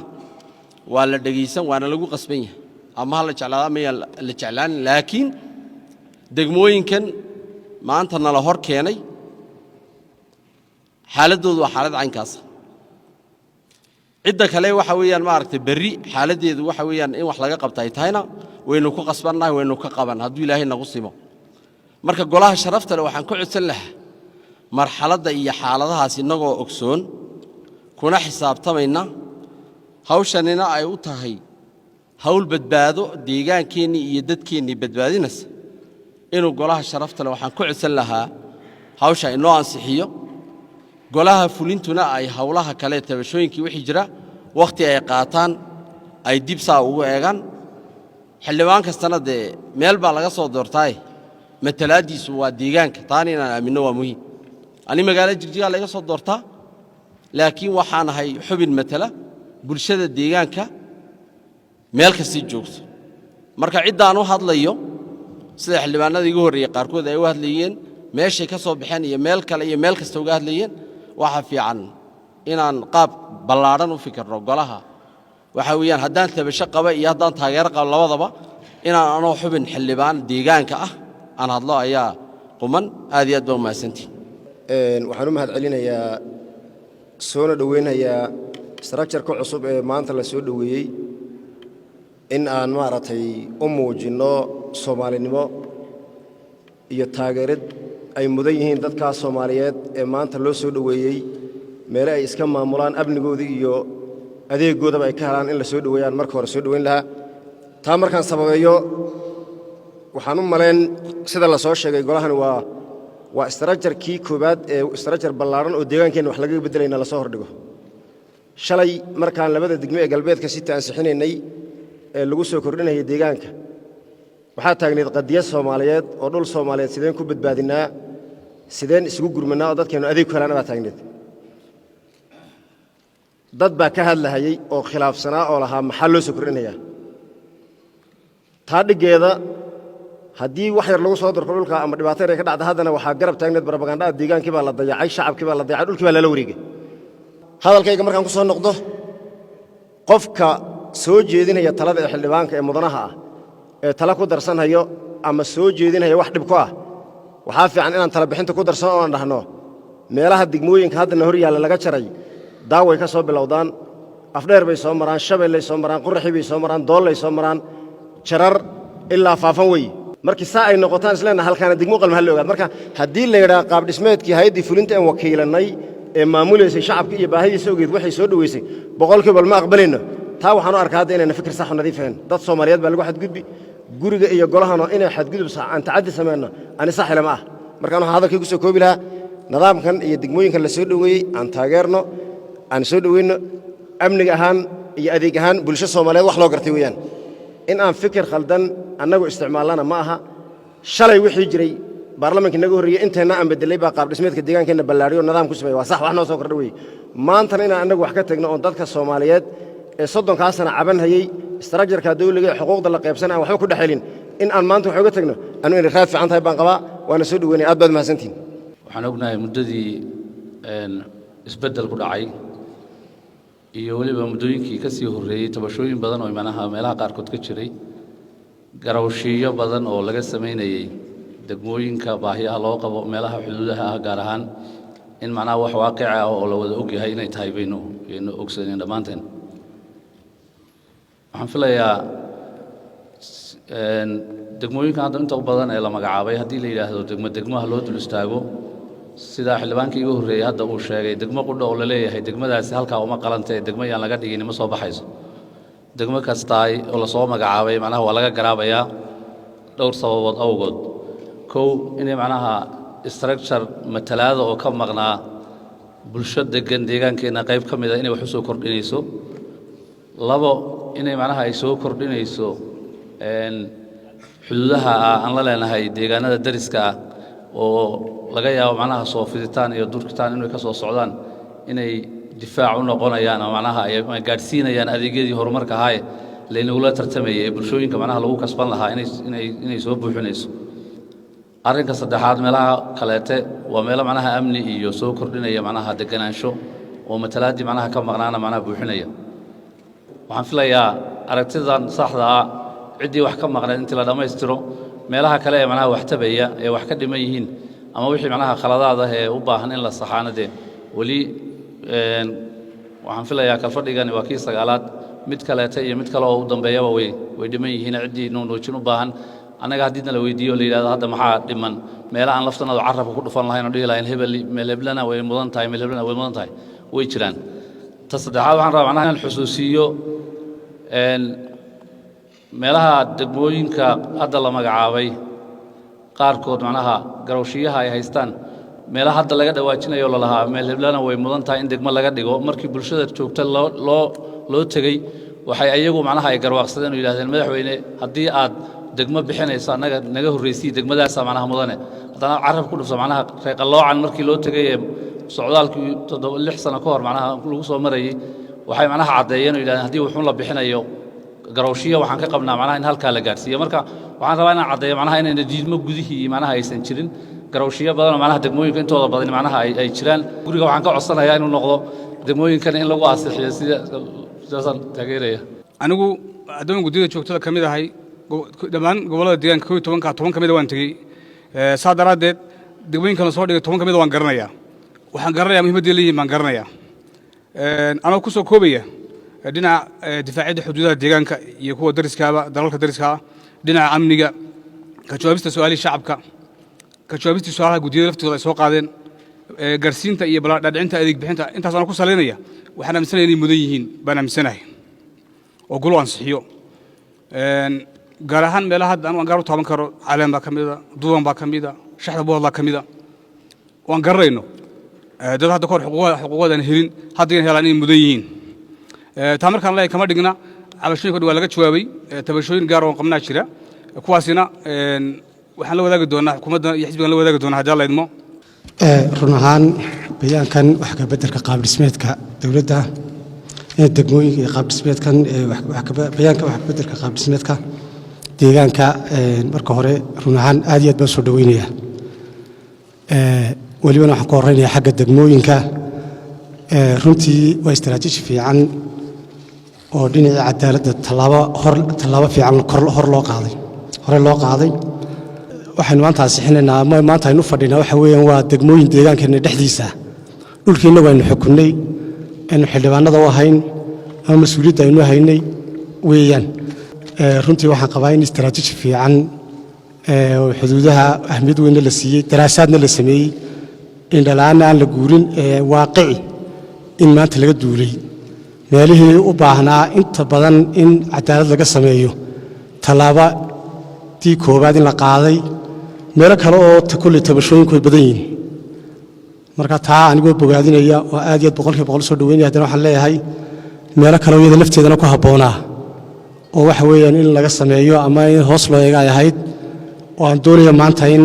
waa la dhageysan waana lagu qasban yahay ama la jeclaada ma la jeclaan laakiin degmooyinkan maanta nala hor keenay xaaladoodu waa xaalad caynkaas cidda kale waxa weeyaan maaragtay bari xaaladeedu waxa weeyaan in wax laga qabtay tahayna waynu ku qasbannahay waynu ka qaban haddii ilaahay nagu simo marka golaha sharafta leh waxaan ku codsan lahaa marxaladda iyo xaaladahaas inagoo ogsoon kuna xisaabtamayna hawshanina ay u tahay hawl badbaado deegaankeenni iyo dadkeenni badbaadinaysa inuu golaha sharafta leh waxaan ku codsan lahaa hawsha inoo ansixiyo golaha fulintuna ay hawlaha kale tabashooyinkii wixii jira waqti ay qaataan ay dib saa ugu eegaan xildhibaan kastana dee meel baa laga soo doortay matalaadiisu waa deegaanka taani inaan aamino waa muhiim ani magaalada Jigjiga laga soo doortaa laakiin waxaan ahay xubin matala bulshada deegaanka meel kasta joogto marka ciidaan u hadlayo sida xildhibaanada igu horeeyay qaarkood ay u hadlayeen meeshay ka soo baxeen iyo meel kale iyo meel kasta uga hadlayeen waxa fiican inaan qaab ballaaran u fikirno golaha waxa weeyaan haddaan tabasho qaba iyo haddaan taageero qaba labadaba inaan anoo xubin xildhibaan deegaanka ah aan hadlo ayaa quman aad iyo aad baa mahadsantii waxaan u mahadcelinayaa soona dhaweynayaa structure-ka cusub ee maanta la soo dhaweeyey in aan maaragtay u muujinno Soomaalinimo iyo taageerad ay mudan yihiin dadka Soomaaliyeed ee maanta loo soo dhaweeyey meel ay iska maamulaan amnigooda iyo adeegoodaba ay ka helaan in la soo dhaweeyaan marka hore soo dhaweyn lahaa taa markaan sababeeyo waxaan u maleyn sida la soo sheegay golahan waa structure-kii koobaad ee structure ballaaran oo deegaankeenna wax laga bedelayna la soo hordhigo shalay markaan labada degmo ee galbeedka si ansixinaynay ee lagu soo kordhinayay deegaanka waxaa taagneed qadiyad Soomaaliyeed oo dhul Soomaaliyeed sideen ku badbaadinaa sideen isugu gurmanaa oo dadkeenu adeeg ku helaan baa taagneed dad baa ka hadlayay oo khilaafsanaa oo lahaa maxaa loo soo kordhinayaa taa dhigeeda haddii wax yar lagu soo darko dhulka ama dhibaato yar ka dhacda haddana waxaa garab taagneed barabagandada deegaankii baa la dayacay shacabkii baa la dayacay dhulkii baa lala wareegay hadalkayga markaan ku soo noqdo qofka soo jeedinaya talada ee xildhibaanka ee mudanaha ah ee tala ku darsanhayo ama soo jeedinaya wax dhib ku ah waxaa fiican inaan tala bixinta ku darsan oo aan dhahno meelaha degmooyinka haddana hor yaalla laga jaray daaway ka soo bilowdaan afdheer bay soo maraan shabeellay soo maraan qurxi bay soo maraan doollay soo maraan jarar ilaa faafan wey markii saa ay noqotaan isleenahay halkaana degmo qalma hal ogaad marka haddii la yidhaha qaab dhismeedkii hay'addii fulinta aan wakiilanay ee maamulaysay shacabka iyo baahidiisa ogeed waxay soo dhoweysay boqolkiiba ma aqbalayno taa waxaan u arkaa hadda inayna fikir sax oo nadiif ahayn dad Soomaaliyeed baa lagu xadgudbi guriga iyo golahana inay xadgudub aan tacaddi sameeyno ani sax ilama ah marka waxaan hadalkii ku soo koobi lahaa nidaamkan iyo degmooyinkan la soo dhoweeyey aan taageerno aan soo dhoweyno amniga ahaan iyo adeeg ahaan bulsho Soomaaliyeed wax loo gartay weeyaan in aan fikir khaldan annagu isticmaalana ma aha shalay wixii jiray baarlamaanka naga horreeyay inteena aan bedelay baa qaab dhismeedka deegaankeena ballaariyo nidaam ku sameeyay waa sax wax noo soo kordhay weey maantana inaan annagu wax ka tagno oo dadka Soomaaliyeed ee 30 sano caban hayay structure-ka dawladda ee xuquuqda la qaybsanaa waxba ku dhaxelin in aan maanta wax uga tagno anu in raad fiican tahay baan qabaa waana soo dhaweynay aad baad mahadsantiin waxaan ognahay muddadii isbeddel ku dhacay iyo waliba muddooyinkii ka sii horreeyay tabashooyin badan oo meelaha qaarkood ka jiray garawshiyo badan oo laga sameynayay degmooyinka baahiyaha loo qabo meelaha xuduudaha ah gaar ahaan in wax waaqic ah oo la wada ogyahay inay tahay baynu ogsooneen dhammaanteen waxaan filayaa degmooyinka hadda inta badan ee la magacaabay haddii la yidhaahdo degmaha loo dul istaago sida xildhibaankii igu horreeyay hadda uu sheegay degmo qudha oo la leeyahay degmadaasi halkaa uma qalantee degmo yaan laga dhigin ma soo baxayso degmo kastaay oo la soo magacaabay waa laga garaabayaa dhowr sababood awgood kow inay structure matalaada oo ka maqnaa bulsho degan deegaankeenna qayb ka mida inay wax u soo kordhinayso labo inay ay soo kordhinayso xuduudaha aan la leenahay deegaanada dariska ah oo laga yaabo soo fiditaan iyo durkitaan inay ka soo socdaan inay difaac u noqonayaan oo ay gaadhsiinayaan adeegyadii horumarka ahaa laynagula tartamayay ee bulshooyinka lagu kasban lahaa inay soo buuxinayso arrinka saddexaad meelaha kaleete waa meelo amni iyo soo kordhinaya deganaansho oo matalaadii ka maqnaana buuxinaya waxaan filayaa aragtidan saxda ah ciddii wax ka maqnayd intii la dhammaystiro meelaha kale ee wax tabaya ee wax ka dhiman yihiin ama wixii khaladaad ah ee u baahan in la saxaano dee weli waxaan filayaa kalfadhigani waa kii sagaalaad mid kaleete iyo mid kale oo u dambeeyaba way dhiman yihiin ciddii nuunuujin u baahan annaga haddiidna la weydiiyo la yidhahdo hadda maxaa dhiman meela aan laftanadu carabka ku dhufan lahayn oo dhihi lahayn meel heblana way mudan tahay meel heblana way mudan tahay way jiraan ta saddexaad waxaan rabaa inaan xusuusiyo meelaha degmooyinka hadda la magacaabay qaarkood garawshiyaha ay haystaan meelaha hadda laga dhawaajinayo la lahaa meel heblana way mudan tahay in degmo laga dhigo markii bulshada joogta loo tegey waxay ayagu ay garwaaqsadeen oo yidhahdeen madaxweyne haddii aad degmo bixinayso annaga naga horreysay degmadaasa mudane haddana carab ku dhufto reeqalloocan markii loo tegay ee socdaalkii 6 sano ka hor lagu soo marayay waxay caddeeyeen oo yidhahdeen haddii wuxuun la bixinayo garawshiya waxaan ka qabnaa in halkaa la gaarsiiyo marka waxaan rabaa inaan caddeeyo inayna diidmo gudihii aysan jirin garawshiyo badan oo degmooyinka intooda badan ay jiraan guriga waxaan ka codsanayaa inuu noqdo degmooyinkan in lagu asixiyo sidaasaan taageeraya anigu haddaan guddida joogtada ka mid ahay dhammaan gobollada deegaanka 10 ka mid waan tegey saa daraaddeed degmooyinkan la soo dhigay 10 ka mid waan garanayaa waxaan garanayaa muhiimadii leeyihiin baan garanayaa anoo ku soo koobaya dhinaca difaacidda xuduudaha deegaanka iyo kuwa dariskaaba dalalka dariska dhinaca amniga ka jawaabista su'aalihii shacabka ka jawaabista su'aalaha guddiyada laftooda ay soo qaadeen gaarsiinta iyo dhaadhicinta adeeg bixinta intaas aan ku saleynaya waxaan aaminsanahay inay mudan yihiin baan aaminsanahay oo golo ansixiyo gaar ahaan meelaha hadda aan gaar u taaban karo caleen baa ka mida duuban baa ka mida shaxda buhodlaa ka mida waan garanayno dad hadda kahor xuquuqoodan helin hadda inay helaan inay mudan yihiin taa markaan leeyahay kama dhigna cabashooyinka waa laga jawaabay tabashooyin gaar oo qabnaa jira kuwaasina waxaan la wadaagi doonaa xukuumadda iyo xisbigan la wadaagi doonaa haddii alla idmo run ahaan bayaankan wax ka beddelka qaab dhismeedka dowladda degmooyinka iyo qaab dhismeedkan bayaanka wax ka beddelka qaab dhismeedka deegaanka marka hore run ahaan aad iyo aad baan soo dhaweynayaa welibana waxaan ku horeynayaa xagga degmooyinka runtii waa istaraatiiji fiican oo dhinacii cadaaladda tallaabo fiican hore loo qaaday waxaynu maanta ansixinaynaa ama maanta aynu fadhinaa waxa weeyaan waa degmooyin deegaankeena dhexdiisa dhulkiina waynu xukunnay aynu xildhibaanada u ahayn ama mas-uuliyadda aynu haynay weeyaan runtii waxaan qabaa in istaraatiiji fiican xuduudaha ahmiyad weynna la siiyey daraasaadna la sameeyey indhala'aanna aan la guurin waaqici in maanta laga duulay meelihii u baahnaa inta badan in cadaalad laga sameeyo tallaabadii koowaad in la qaaday meelo kale oo kolley tabashooyinku way badan yihiin marka taa anigoo bogaadinaya oo aad iyo aad boqolkiiba boqol soo dhaweynaya haddana waxaan leeyahay meelo kale oo iyada lafteedana ku habboonaa oo waxa weeyaan in laga sameeyo ama in hoos loo eega ay ahayd oo aan doonaya maanta in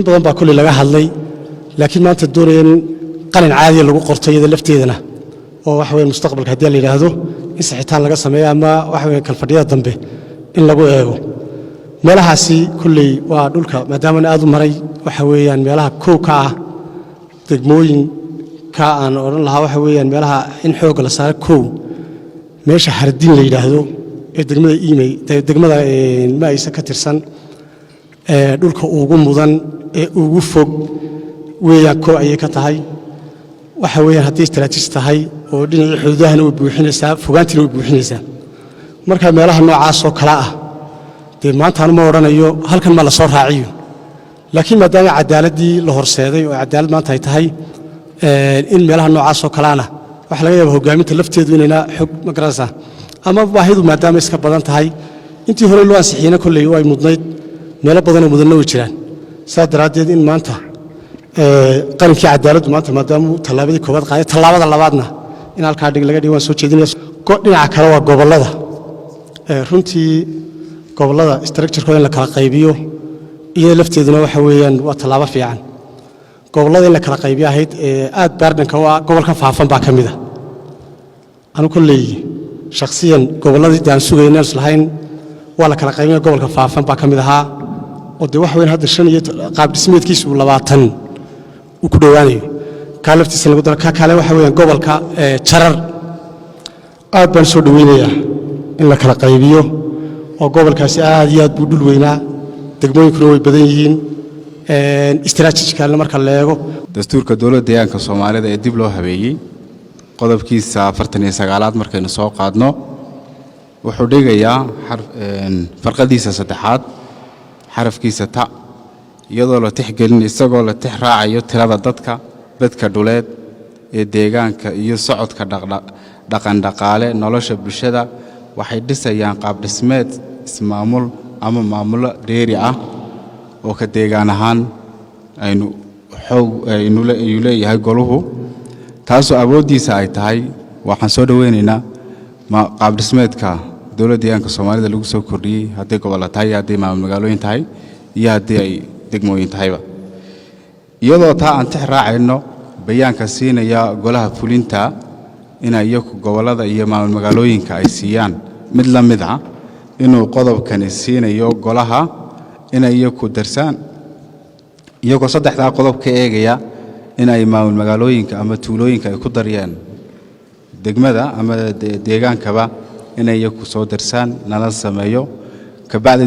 badan baa kolley laga hadlay laakiin maanta doonaya in qalin caadiya lagu qorto iyada lafteedana oo waxa weeye mustaqbalka haddii la yidhaahdo in saxitaan laga sameeyo ama waxa weeye kalfadhiyada dambe in lagu eego meelahaasi kolley waa dhulka maadaamana aad u maray waxa weeyaan meelaha kow ka ah degmooyinka aan odhan lahaa waxa weeyaan meelaha in xoogga la saaro kow meesha hardin la yidhaahdo ee degmada maaysa ka tirsan dhulka ugu mudan ee ugu fog weeyaan kow ayay ka tahay waxa weeyaan haddii istaraatiiji tahay oo dhinacii xuduudahana way buuxinaysaa fogaantiina way buuxinaysaa marka meelaha noocaas oo kale ah dee maantaanu ma odhanayo halkan ma la soo raaciyo laakiin maadaama cadaaladdii la horseeday oo cadaalad maanta ay tahay in meelaha noocaas oo kaleana waxa laga yaaba hogaaminta lafteedu inayna xog ma garanaysaa ama baahidu maadaama iska badan tahay intii hore loo ansixiyeyna kolley ay mudnayd meelo badanoo mudanna way jiraan saas daraaddeed in maanta qarinkii cadaaladdu maanta maadaama tallaabadii koowaad qaaday tallaabada labaadna in halkaa laga dhigo waan soo jeedinaya dhinaca kale waa gobollada runtii gobollada structurekooda in la kala qaybiyo iyada lafteeduna waxa weeyaan waa tallaabo fiican gobollada in la kala qaybiyo ahayd aad baardanka u ah gobolka faafan baa ka mid a anu kolley shakhsiyan gobolladii daan sugayna islahayn waa la kala qaybinaya gobolka faafan baa ka mid ahaa oo dee waxa weyn hadda qaab dhismeedkiisu 20 uu ku dhowaanayo kaa laftiisa lagu daro kaa kale waxa weeyaan gobolka jarar aad baan soo dhaweynayaa in la kala qaybiyo oo gobolkaasi aad iyo aad buu dhul weynaa degmooyinkuna way badan yihiin istaraatiijikaalna marka la eego dastuurka dowladda deegaanka soomaalida ee dib loo habeeyey qodobkiisa 49aad markaynu soo qaadno wuxuu dhigayaa farqadiisa saddexaad xarafkiisa ta iyadoo la tixgelin isagoo la tix raacayo tirada dadka dhuleed ee deegaanka iyo socodka dhaqandhaqaale nolosha bulshada waxay dhisayaan qaab dhismeed ismaamul ama maamulo dheeri ah oo ka deegaan ahaan aynu leeyahay goluhu taasoo awooddiisa ay tahay waxaan soo dhaweynaynaa qaab dhismeedka dowladda deegaanka soomaalida lagu soo kordhiyey haddii gobollo tahay iyo haddii maamul magaalooyin tahay iyo haddii ay degmooyin tahayba iyadoo taa aan tix raacayno bayaanka siinaya golaha fulinta inay iyagu gobollada iyo maamul magaalooyinka ay siiyaan mid la mid ah inuu qodobkani siinayo golaha inay iyagu darsaan iyagoo saddexdaa qodob ka eegaya in ay maamul magaalooyinka ama tuulooyinka ay ku daryeen degmada ama deegaankaba inay iyagu soo darsaan nala sameeyo kabacdi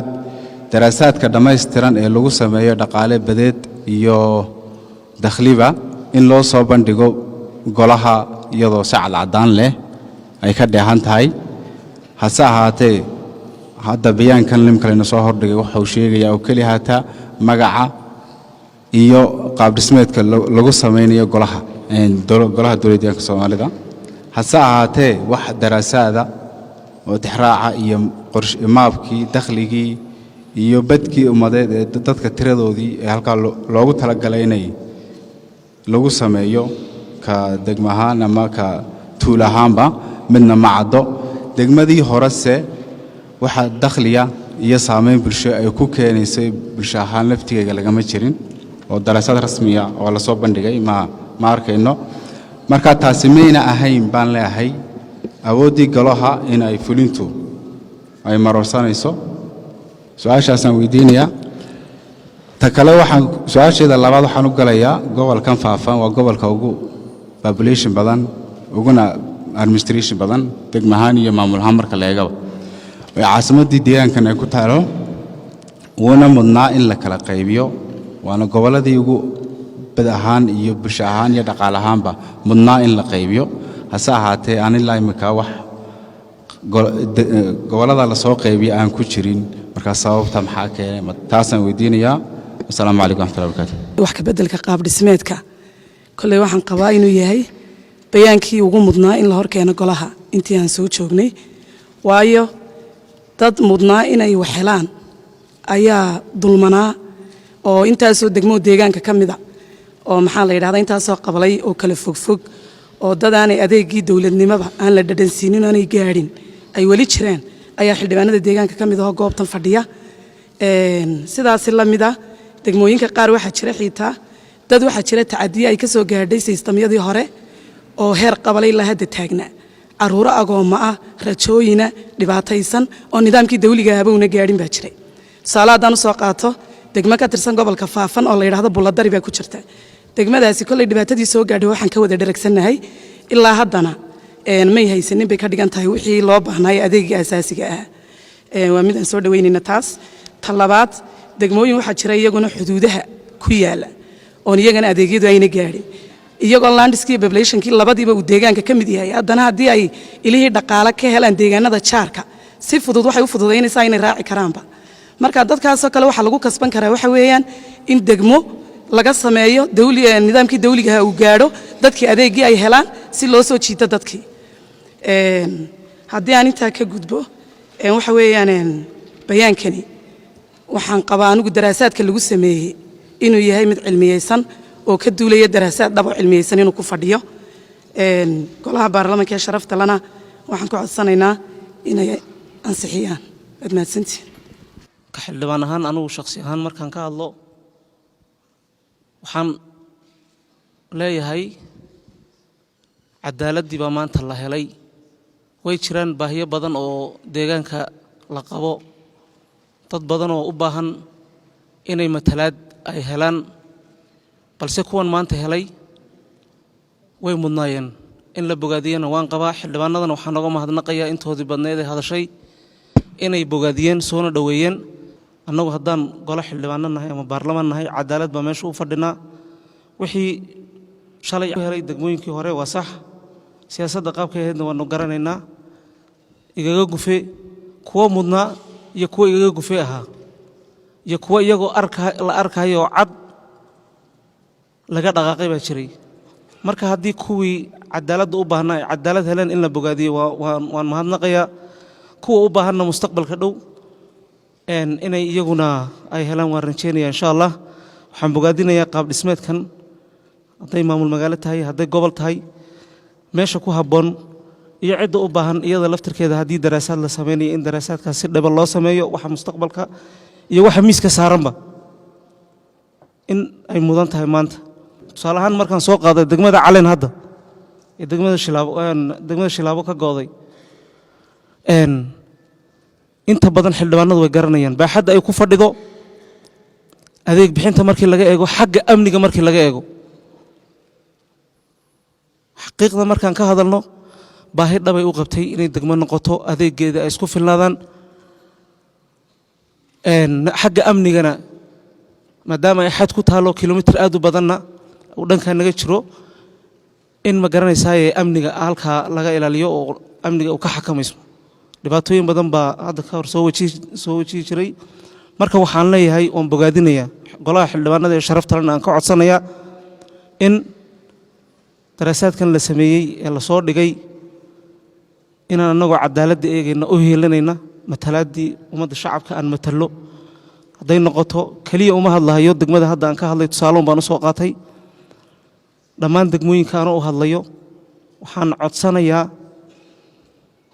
daraasaadka dhammaystiran ee lagu sameeyo dhaqaale badeed iyo dakhliba in loo soo bandhigo golaha iyadoo si cadcadaan leh ay ka dheehan tahay hase ahaatee hadda bayaankan limkalena soo hordhigay wuxuu sheegayaa oo keli haataa magaca iyo qaab dhismeedka lagu samaynayo golaha dowladda deegaanka soomaalida hase ahaatee wax daraasaada oo tixraaca iyo maabkii dakhligii iyo badkii ummadeed ee dadka tiradoodii ee halkaa loogu talagalay inay lagu sameeyo ka degmo ahaan ama ka tuul ahaanba midna ma caddo degmadii horese waxa dakhliya iyo saameyn bulsho ay ku keenaysay bulsho ahaan laftigayga lagama jirin oo daraasad rasmiya oo la soo bandhigay ma arkayno marka taasi mayna ahayn baan leeyahay awoodii golaha in ay fulintu ay marorsanayso su'aashaasaan weydiinayaa ta kale waxaan su'aasheeda labaad waxaan u galayaa gobolkan faafan waa gobolka ugu population badan uguna administration badan degmo ahaan iyo maamul ahaan marka la eegaba caasimaddii deegaankan ay ku taalo wuuna mudnaa in la kala qaybiyo waana gobolladii ugu bad ahaan iyo bulsho ahaan iyo dhaqaale ahaanba mudnaa in la qaybiyo hase ahaatee aan ilaa imika wax gobollada la soo qaybiyo aan ku jirin markaa sababta maxaa keenay taasaan weydiinayaa asalaamu calaykum waraxmatullahi wabarakaatu wax ka beddelka qaab dhismeedka kolley waxaan qabaa inuu yahay bayaankii ugu mudnaa in la hor keeno golaha intii aan soo joognay waayo dad mudnaa inay wax helaan ayaa dulmanaa oo intaasoo degmo deegaanka ka mida oo maxaa la yidhahdaa intaasoo qablay oo kala fogfog oo dad aanay adeegii dowladnimaba aan la dhadhansiinin aanay gaadhin ay weli jiraan ayaa xildhibaanada deegaanka ka mid ahoo goobtan fadhiya sidaasi la mid ah degmooyinka qaar waxaa jira xiitaa dad waxaa jira tacadiye ay ka soo gaadhay sistamyadii hore oo heer qabalay la hadda taagnaa caruuro agoomma ah rajooyina dhibaataysan oo nidaamkii dawliga ahabowna gaadhin baa jiray tusaale haddaan usoo qaato degmo ka tirsan gobolka faafan oo la yidhaahdo bulladari baa ku jirta degmadaasi kolley dhibaatadii soo gaadhay waxaan ka wada dharagsannahay ilaa haddana may haysanin bay ka dhigan tahay wixii loo baahnaayo adeegii asaasiga ah waa mid aan soo dhaweynayna taas ta labaad degmooyin waxaa jira iyaguna xuduudaha ku yaala oon iyagana adeegyadu ayna gaadhin iyagoo landskii populationkii labadiiba uu deegaanka ka mid yahay haddana haddii ay ilihii dhaqaale ka helaan deegaanada jaarka si fudud waxay u fududaynaysaa inay raaci karaanba marka dadkaasoo kale waxaa lagu kasban karaa waxa weeyaan in degmo laga sameeyo nidaamkii dawligaha uu gaadho dadkii adeegii ay helaan si loo soo jiito dadkii haddii aan intaa ka gudbo waxa weeyaan bayaankani waxaan qabaa anigu daraasaadka lagu sameeyey inuu yahay mid cilmiyeysan oo ka duulaya daraasaad dhabo cilmiyeysan inuu ku fadhiyo golaha baarlamaanka ee sharafta lana waxaan ku codsanaynaa inay ansixiyaan waad mahadsantihiin ka xildhibaan ahaan anigu shakhsi ahaan markaan ka hadlo waxaan leeyahay cadaaladdii baa maanta la helay way jiraan baahiyo badan oo deegaanka la qabo dad badan oo u baahan inay matalaad ay helaan balse kuwan maanta helay way mudnaayeen in la bogaadiyana waan qabaa xildhibaanadan waxaan nooga mahadnaqayaa intoodii badneed ee hadashay inay bogaadiyeen soona dhoweeyeen annagu haddaan golo xildhibaano nahay ama baarlamaan nahay cadaalad baa meesha u fadhinaa wixii shalay helay degmooyinkii hore waa sax siyaasadda qaabkay ahaydna waanu garanaynaa igaga gufe kuwa mudnaa iyo kuwa igaga gufe ahaa iyo kuwa iyagoo la arkayo oo cad laga dhaqaaqay baa jiray marka haddii kuwii cadaaladda u baahnaa ay cadaalad heleen in la bogaadiyo waan mahadnaqayaa kuwa u baahanna mustaqbalka dhow inay iyaguna ay helaan waan rajeynaya insha allah waxaan bogaadinayaa qaab dhismeedkan hadday maamul magaalo tahay hadday gobol tahay meesha ku habboon iyo cidda u baahan iyada laftirkeeda haddii daraasaad la samaynayo in daraasaadkaas si dhaba loo sameeyo waxa mustaqbalka iyo waxa miiska saaranba in ay mudan tahay maanta tusaale ahaan markaan soo qaaday degmada calen hadda ee degmada shilaabo ka go'day inta badan xildhibaanadu way garanayaan baaxadda ay ku fadhido adeeg bixinta markii laga eego xagga amniga markii laga eego xaqiiqda markaan ka hadalno baahi dhabay u qabtay inay degmo noqoto adeeggeeda ay isku filnaadaan xagga amnigana maadaama ay xad ku taalo kilomitir aad u badanna uu dhankaa naga jiro in ma garanaysaaye amniga halkaa laga ilaaliyo oo amniga uu ka xakamayso dhibaatooyin badan baa hadda ka hor soo wajihi jiray marka waxaan leeyahay oon bogaadinayaa golaha xildhibaanada ee sharafta lena aan ka codsanayaa in daraasaadkan la sameeyey ee la soo dhigay inaan annagoo cadaaladda eegayna u heelanayna matalaaddii ummadda shacabka aan matallo hadday noqoto keliya uma hadlahayo degmada hadda aan ka hadlay tusaaloon baan u soo qaatay dhammaan degmooyinka aanu u hadlayo waxaan codsanayaa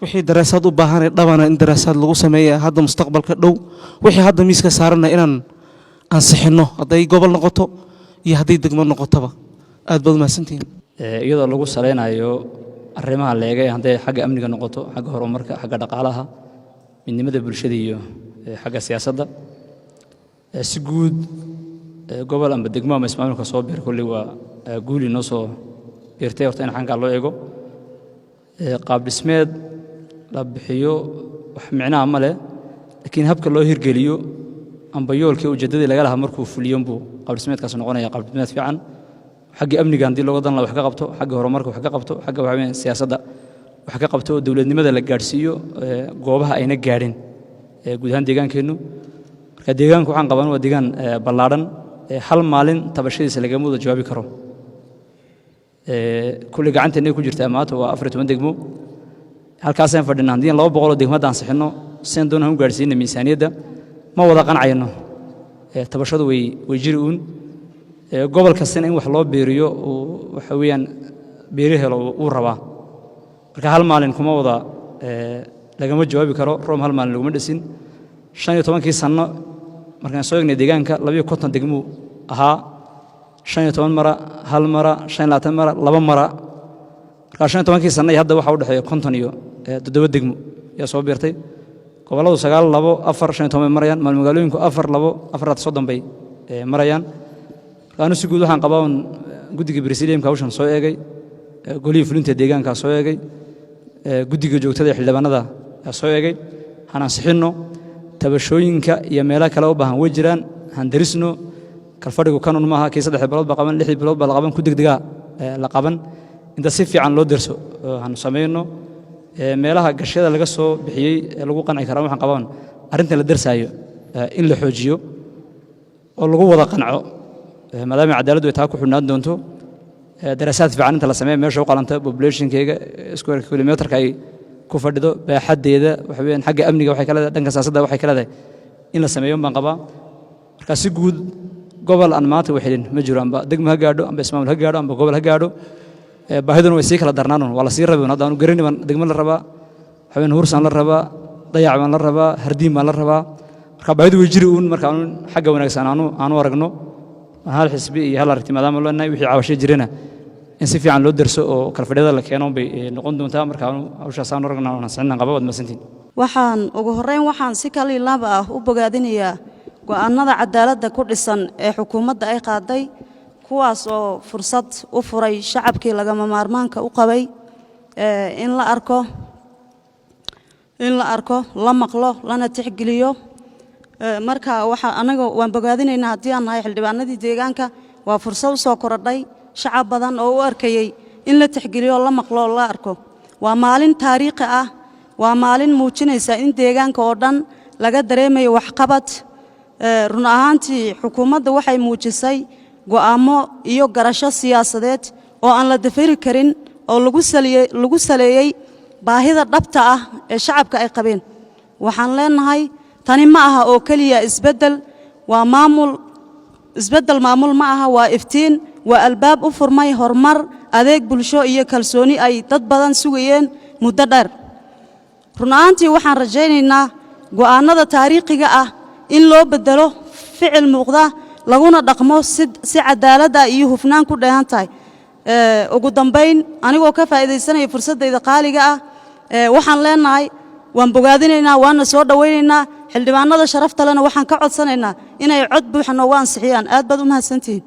wixii daraasaad u baahan dhabana in daraasaad lagu sameeyo hadda mustaqbalka dhow wixii hadda miiska saarana inaan ansixino hadday gobol noqoto iyo hadday degmo noqotoba aad baad mahadsantihiin iyadoo lagu saleynayo arrimaha leegay hadday xagga amniga noqoto xagga horumarka xagga dhaqaalaha midnimada bulshada iyo xagga siyaasadda si guud gobol amba degmo ama ismaamulka soo beer kulli waa guuli noo soo beertay horta in xanka loo eego qaab dhismeed la bixiyo wax micnaha ma leh laakiin habka loo hirgeliyo amba yoolkii ujeedadii laga lahaa markuu fuliyo buu qaab dhismeedkaas noqonaya qaab dhismeed fiican xagga amniga haddii looga dan la wax ka qabto xagga horumarka wax ka qabto xagga waxaa siyaasadda wax ka qabto oo dowladnimada la gaadhsiiyo goobaha ayna gaadhin guud ahaan deegaankeennu marka deegaanku waxaan qaban waa deegaan ballaadhan hal maalin tabashadiisa lagama wada jawaabi karo kulli gacanteennay ku jirtaa maanta waa 14 degmo halkaasaan fadhinaa haddii 200 degmada ansixino seen doonaan u gaadhsiinna miisaaniyadda ma wada qancayno tabashadu way jiri uun gobol kastana in wax loo beeriyo waxa weeyaan beeri helo uu rabaa marka hal maalin kuma wada lagama jawaabi karo room hal maalin laguma dhisin 15 sano markaan soo eegnay deegaanka 250 degmo ahaa 15 mara hal mara 25 mara laba mara marka 15 sano hadda waxa u dhaxeeya 50 iyo 7 degmo yaa soo beertay goboladu 9 2 4 15 marayaan magaalooyinku 4 2 4 30 bay marayaan أنا سجود وحنا قباون جودي بريسيليم كاوشن سويعي قولي فلنت ديجان كسويعي جودي جوجت هذا حلبنا ذا سويعي هنا سحنو تبشوين ك يملا كلاو بهن وجران هندرسنو كالفرق وكانوا معها كيس ده حبلات بقابن لحي بلاد بلقابن كودك دجا لقابن إنت سيف عن لو درسو هنسمينه ملاها قشيدة لقصو بحيي لقوقنا إكرام وحنا قباون أرنت للدرس هاي إن لحوجيو واللقوة قنعو maadaama cadaaladdu ay taa ku xidhnaan doonto daraasaad fiican inta la sameeyo meesha u qalanta populationkayga square kilometerka ay ku fadhido baaxaddeeda waxa weeyaan xagga amniga waxay kala dhanka siyaasadda waxay kala tahay in la sameeyo baan qabaa marka si guud gobol aan maanta waxidin ma jiro amba degmo ha gaadho amba ismaamul ha gaadho amba gobol ha gaadho baahiduna way sii kala darnaanun waa la sii rabay hadda aanu garan baan degmo la rabaa waxa weeyaan hursaan la rabaa dayac baan la rabaa hardiin baan la rabaa marka baahidu way jiri uun marka aanu xagga wanaagsan aanu aragno hal xisbi iyo hal aragti maadaama loo nahay wixii caawasho jirana in si fiican loo darso oo kalfadhiyada la keeno bay noqon doontaa marka hawshaas aan aragnaa oo saxnaan qaba wad masantiin waxaan ugu horeyn waxaan si kala laaba ah u bogaadinayaa go'aanada cadaaladda ku dhisan ee xukuumadda ay qaaday kuwaas oo fursad u furay shacabkii lagama maarmaanka u qabay in la arko la maqlo lana tixgeliyo marka waxa anaga waan bogaadinaynaa haddii aan nahay xildhibaanadii deegaanka waa fursad u soo korodhay shacab badan oo u arkayay in la tixgeliyo la maqlo la arko waa maalin taariikhi ah waa maalin muujinaysa in deegaanka oo dhan laga dareemayo waxqabad run ahaantii xukuumadda waxay muujisay go'aamo iyo garasho siyaasadeed oo aan la dafiri karin oo lagu saleeyay baahida dhabta ah ee shacabka ay qabeen waxaan leenahay tani ma aha oo kaliya isbedel waa isbedel maamul ma aha waa iftiin waa albaab u furmay horumar adeeg bulsho iyo kalsooni ay dad badan sugayeen muddo dheer run ahaantii waxaan rajaynaynaa go'aanada taariikhiga ah in loo bedelo ficil muuqda laguna dhaqmo si cadaalad ah iyo hufnaan ku dheehan tahay ugu dambayn anigoo ka faa'iidaysanaya fursadayda qaaliga ah waxaan leenahay waan bogaadinaynaa waana soo dhawaynaynaa xildhibaanada sharafta lena waxaan ka codsanaynaa inay cod buuxa noogu ansixiyaan aad baad u mahadsantihiin